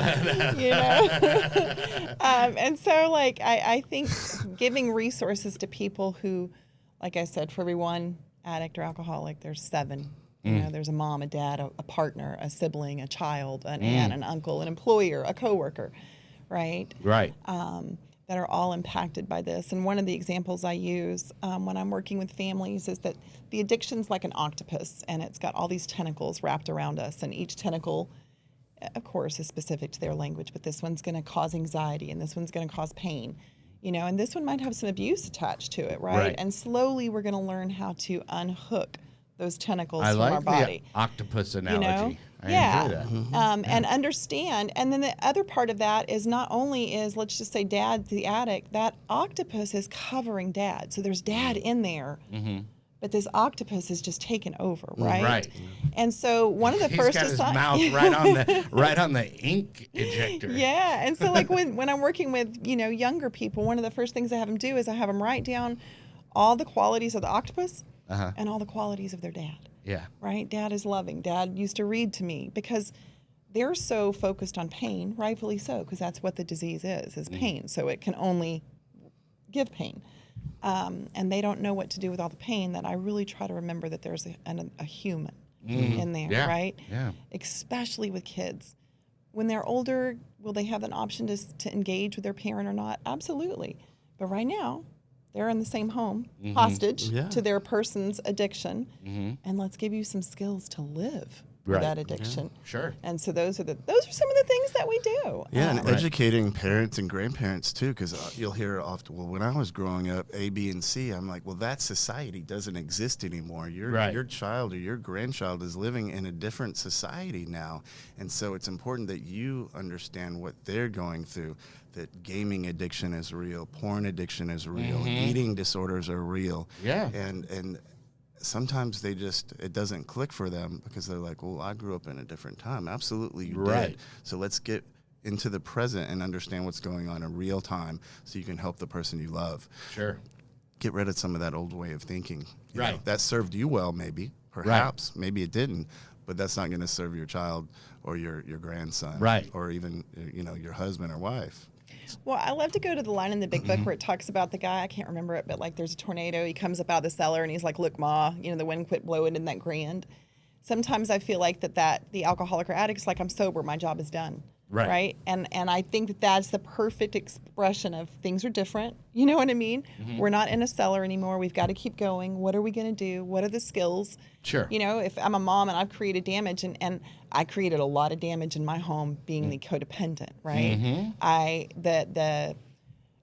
And so, like, I think giving resources to people who, like I said, for every one addict or alcoholic, there's 7. There's a mom, a dad, a partner, a sibling, a child, an aunt, an uncle, an employer, a coworker, right?
Right.
That are all impacted by this. And one of the examples I use when I'm working with families is that the addiction's like an octopus, and it's got all these tentacles wrapped around us, and each tentacle, of course, is specific to their language, but this one's going to cause anxiety, and this one's going to cause pain, and this one might have some abuse attached to it, right? And slowly we're going to learn how to unhook those tentacles from our body.
The octopus analogy. I enjoy that.
And understand. And then the other part of that is not only is, let's just say, dad, the addict, that octopus is covering dad. So there's dad in there, but this octopus is just taken over, right?
Right.
And so one of the first
he's got his mouth right on the ink ejector.
Yeah. And so like when I'm working with, younger people, one of the first things I have them do is I have them write down all the qualities of the octopus and all the qualities of their dad.
Yeah.
Right? Dad is loving. Dad used to read to me, because they're so focused on pain, rightfully so, because that's what the disease is pain. So it can only give pain. And they don't know what to do with all the pain, that I really try to remember that there's a human in there, right?
Yeah.
Especially with kids. When they're older, will they have an option to engage with their parent or not? Absolutely. But right now, they're in the same home, hostage to their person's addiction. And let's give you some skills to live for
Right.
that addiction.
Sure.
And so those are some of the things that we do.
Yeah, and
Right.
educating parents and grandparents too, because you'll hear often. Well, when I was growing up, A, B, and C, I'm like, well, that society doesn't exist anymore. Your child or your grandchild is living in a different society now, and so it's important that you understand what they're going through. That gaming addiction is real, porn addiction is real, eating disorders are real.
Yeah.
And sometimes it doesn't click for them because they're like, well, I grew up in a different time. Absolutely, you did. So let's get into the present and understand what's going on in real time so you can help the person you love.
Sure.
Get rid of some of that old way of thinking. You
Right.
know, that served you well, maybe. Perhaps. Maybe it didn't. But that's not going to serve your child or your grandson.
Right.
Or even, your husband or wife.
Well, I love to go to the line in the big book where it talks about the guy, I can't remember it, but like there's a tornado. He comes up out of the cellar and he's like, look, Ma, the wind quit blowing, isn't that grand? Sometimes I feel like that the alcoholic or addict's like, I'm sober, my job is done. Right. And I think that that's the perfect expression of things are different. You know what I mean? We're not in a cellar anymore. We've got to keep going. What are we going to do? What are the skills?
Sure.
If I'm a mom and I've created damage and I created a lot of damage in my home being the codependent, right? I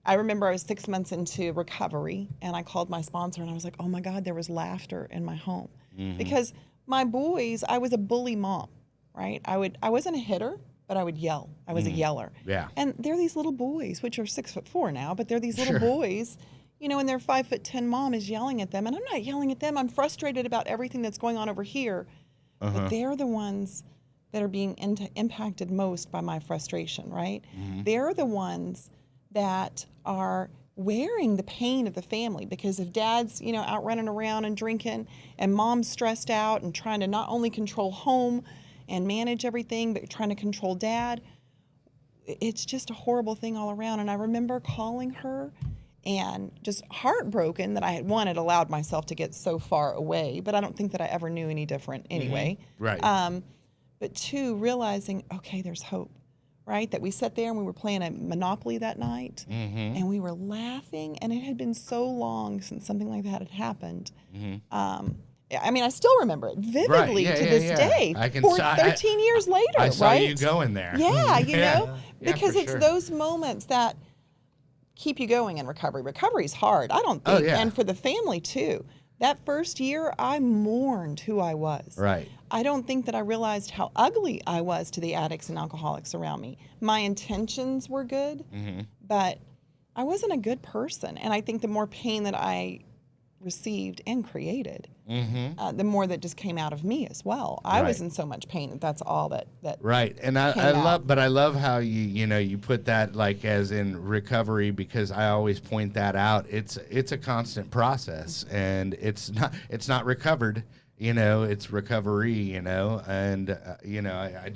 remember I was 6 months into recovery and I called my sponsor and I was like, oh my God, there was laughter in my home. Because my boys, I was a bully mom, right? I wasn't a hitter, but I would yell. I was a yeller.
Yeah.
And they're these little boys, which are 6'4" now, but they're these little boys, and their 5'10" mom is yelling at them. And I'm not yelling at them. I'm frustrated about everything that's going on over here. But they're the ones that are being impacted most by my frustration, right? They're the ones that are wearing the pain of the family because if dad's, out running around and drinking and mom's stressed out and trying to not only control home and manage everything, but trying to control dad, it's just a horrible thing all around. And I remember calling her and just heartbroken that I had, one, had allowed myself to get so far away, but I don't think that I ever knew any different anyway.
Right.
But two, realizing, okay, there's hope, right? That we sat there and we were playing a Monopoly that night and we were laughing, and it had been so long since something like that had happened. I still remember it vividly to this day. 13 years later,
I saw
right?
you going there.
Yeah, because it's
sure.
those moments that keep you going in recovery. Recovery's hard, I don't think, and for the family too. That first year, I mourned who I was.
Right.
I don't think that I realized how ugly I was to the addicts and alcoholics around me. My intentions were good, but I wasn't a good person. And I think the more pain that I received and created, the more that just came out of me as well. I was in so much pain that's all that
right. And I love how you put that like as in recovery, because I always point that out. It's a constant process, and it's not recovered. It's recovery. And I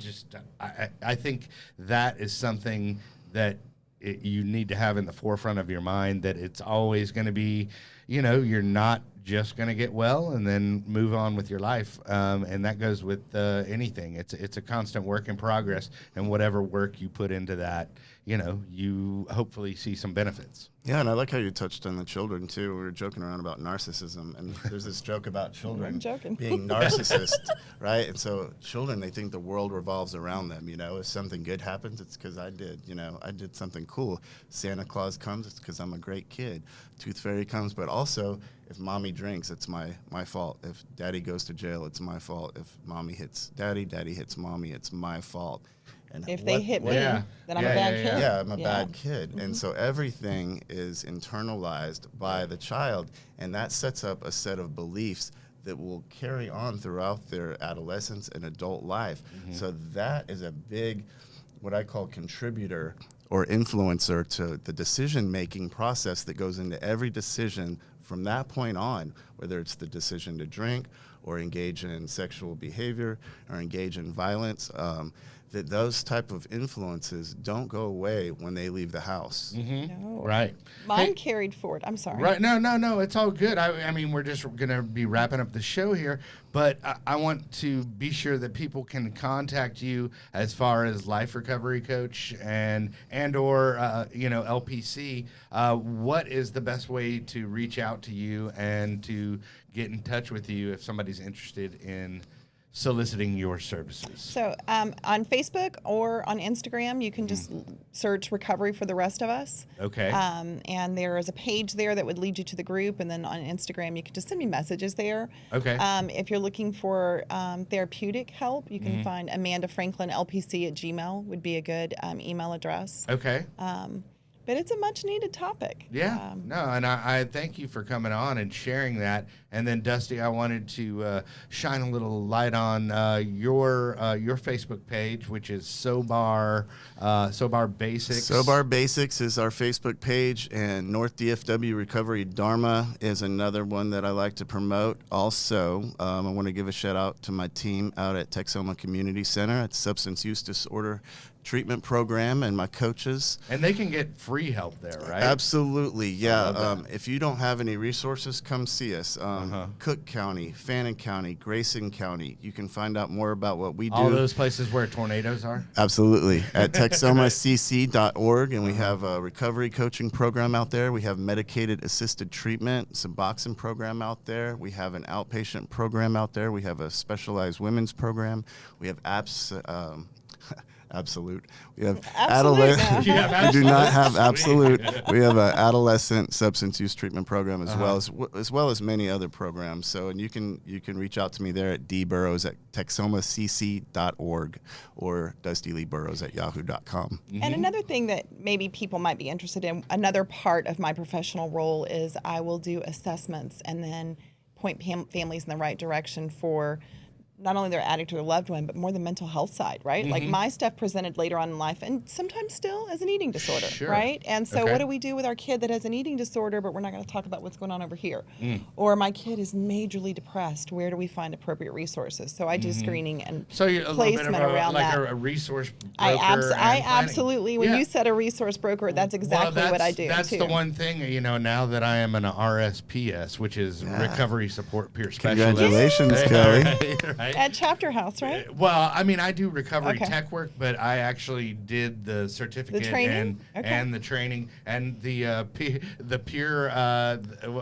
think that is something that you need to have in the forefront of your mind, that it's always going to be, you're not just going to get well and then move on with your life. And that goes with anything. It's a constant work in progress, and whatever work you put into that, you hopefully see some benefits.
Yeah, and I like how you touched on the children too. We were joking around about narcissism, and there's this joke about children being narcissists, right? And so children, they think the world revolves around them. If something good happens, it's because I did. I did something cool. Santa Claus comes, it's because I'm a great kid. Tooth Fairy comes, but also if mommy drinks, it's my fault. If daddy goes to jail, it's my fault. If mommy hits daddy, daddy hits mommy, it's my fault. And
if they hit me, then I'm a bad kid.
Yeah, I'm a bad kid. And so everything is internalized by the child, and that sets up a set of beliefs that will carry on throughout their adolescence and adult life. So that is a big, what I call contributor or influencer to the decision-making process that goes into every decision from that point on, whether it's the decision to drink or engage in sexual behavior or engage in violence. That those type of influences don't go away when they leave the house.
No.
Right.
Mine carried forward. I'm sorry.
Right. No. It's all good. I mean, we're just going to be wrapping up the show here, but I want to be sure that people can contact you as far as life recovery coach and or LPC. What is the best way to reach out to you and to get in touch with you if somebody's interested in soliciting your services?
So on Facebook or on Instagram, you can just search Recovery for the Rest of Us.
Okay.
And there is a page there that would lead you to the group. And then on Instagram, you can just send me messages there.
Okay.
If you're looking for therapeutic help, you can find Amanda Franklin LPC at Gmail would be a good email address.
Okay.
But it's a much needed topic.
Yeah, no, and I thank you for coming on and sharing that. And then, Dusty, I wanted to shine a little light on your Facebook page, which is SOBAR Basics.
SOBAR Basics is our Facebook page, and North DFW Recovery Dharma is another one that I like to promote. Also, I want to give a shout out to my team out at Texoma Community Center at Substance Use Disorder Treatment Program and my coaches.
And they can get free help there, right?
Absolutely, yeah. If you don't have any resources, come see us. Cook County, Fannin County, Grayson County. You can find out more about what we do.
All those places where tornadoes are?
Absolutely. At texomacc.org, and we have a recovery coaching program out there. We have medicated assisted treatment, Suboxone program out there. We have an outpatient program out there. We have a specialized women's program. We have Absolute. We have adolescent. We do not have Absolute. We have an adolescent substance use treatment program as well as many other programs. So, and you can reach out to me there at dburrows@texomacc.org or dustyleeburrows@yahoo.com.
And another thing that maybe people might be interested in, another part of my professional role is I will do assessments and then point families in the right direction for not only their addict or their loved one, but more the mental health side, right? Like my stuff presented later on in life and sometimes still as an eating disorder, right? And so what do we do with our kid that has an eating disorder, but we're not going to talk about what's going on over here? Or my kid is majorly depressed. Where do we find appropriate resources? So I do screening and placement around that.
Like a resource broker.
I absolutely, when you said a resource broker, that's exactly what I do.
That's
too.
the one thing, now that I am an RSPS, which is Recovery Support Peer Specialist.
Congratulations, Kelly.
Right?
At Chapter House, right?
Well, I mean, I do recovery tech work, but I actually did the certificate and the training and the peer.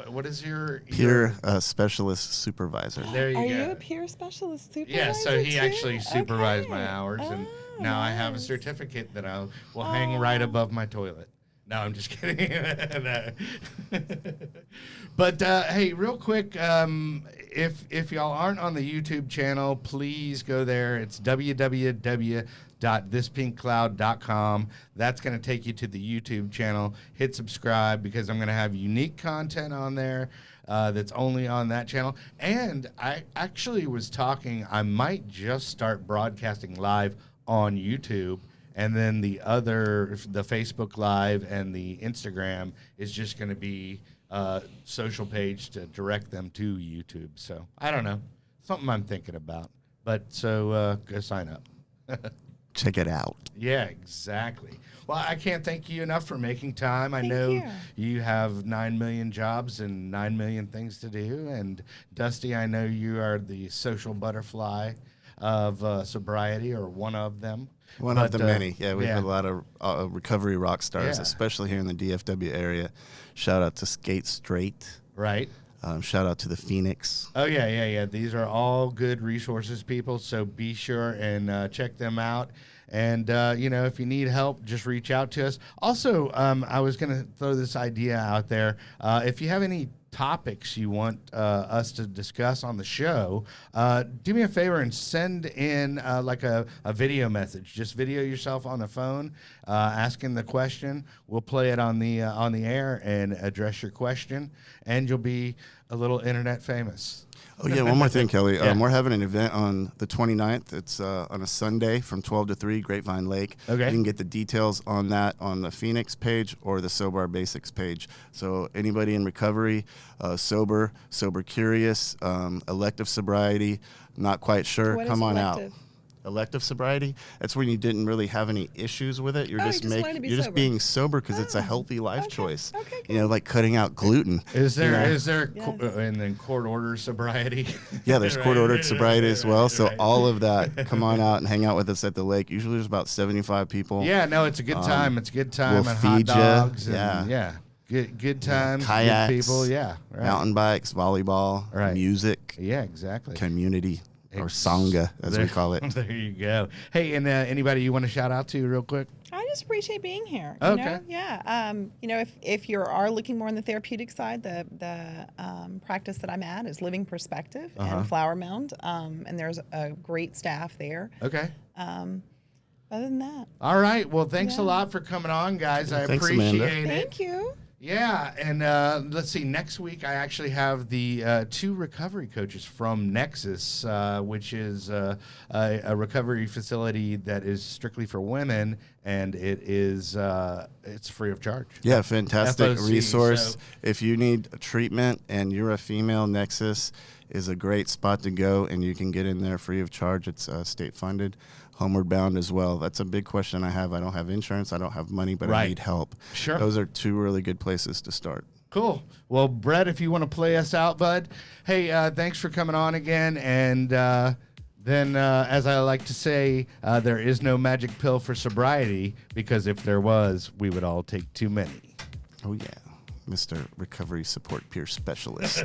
What is your
peer specialist supervisor?
There you go.
Are you a peer specialist supervisor?
Yeah, so he
too?
actually supervised my hours, and now I have a certificate that I will hang right above my toilet. No, I'm just kidding. But hey, real quick, if y'all aren't on the YouTube channel, please go there. It's www.thispinkcloud.com. That's going to take you to the YouTube channel. Hit subscribe because I'm going to have unique content on there that's only on that channel. And I actually was talking, I might just start broadcasting live on YouTube. And then the Facebook Live and the Instagram is just going to be a social page to direct them to YouTube. So I don't know, something I'm thinking about. But so go sign up.
Check it out.
Yeah, exactly. Well, I can't thank you enough for making time. I know you have 9 million jobs and 9 million things to do. And Dusty, I know you are the social butterfly of sobriety, or one of them.
One of the many. Yeah, we have a lot of recovery rock stars, especially here in the DFW area. Shout out to Skate Straight.
Right.
Shout out to the Phoenix.
Oh, yeah. These are all good resources, people, so be sure and check them out. And, if you need help, just reach out to us. Also, I was going to throw this idea out there. If you have any topics you want us to discuss on the show, do me a favor and send in like a video message. Just video yourself on the phone asking the question. We'll play it on the air and address your question, and you'll be a little internet famous.
Oh, yeah, one more thing, Kelly. We're having an event on the 29th. It's on a Sunday from 12 to 3, Grapevine Lake.
Okay.
You can get the details on that on the Phoenix page or the SOBAR Basics page. So anybody in recovery, sober curious, elective sobriety, not quite sure, come on out. Elective sobriety, that's when you didn't really have any issues with it. You're just being sober because it's a healthy life choice.
Okay, cool.
Like cutting out gluten.
Is there and then court order sobriety?
Yeah, there's court ordered sobriety as well. So all of that, come on out and hang out with us at the lake. Usually there's about 75 people.
Yeah, no, it's a good time. It's a good time.
We'll
and
feed
hot dogs.
Yeah.
Good times.
Kayaks,
good people. Yeah. Right.
Mountain bikes, volleyball, music.
Yeah, exactly.
Community. or Sangha, as we call it.
There you go. Hey, and anybody you want to shout out to real quick?
I just appreciate being here. You
Okay.
know? Yeah. You know, if you are looking more on the therapeutic side, the practice that I'm at is Living Perspective in Flower Mound, and there's a great staff there.
Okay.
Other than that.
All right. Well, thanks a lot for coming on, guys. I
Thanks,
appreciate
Amanda.
it.
Thank you.
Yeah, and let's see. Next week, I actually have the 2 recovery coaches from Nexus, which is a recovery facility that is strictly for women, and it's free of charge.
Yeah, fantastic
FOC,
resource.
so-
If you need treatment and you're a female, Nexus is a great spot to go, and you can get in there free of charge. It's state funded, homeward bound as well. That's a big question I have. I don't have insurance. I don't have money, but I need help.
Sure.
Those are 2 really good places to start.
Cool. Well, Brett, if you want to play us out, bud. Hey, thanks for coming on again. And then, as I like to say, there is no magic pill for sobriety, because if there was, we would all take too many.
Oh, yeah. Mr. Recovery Support Peer Specialist.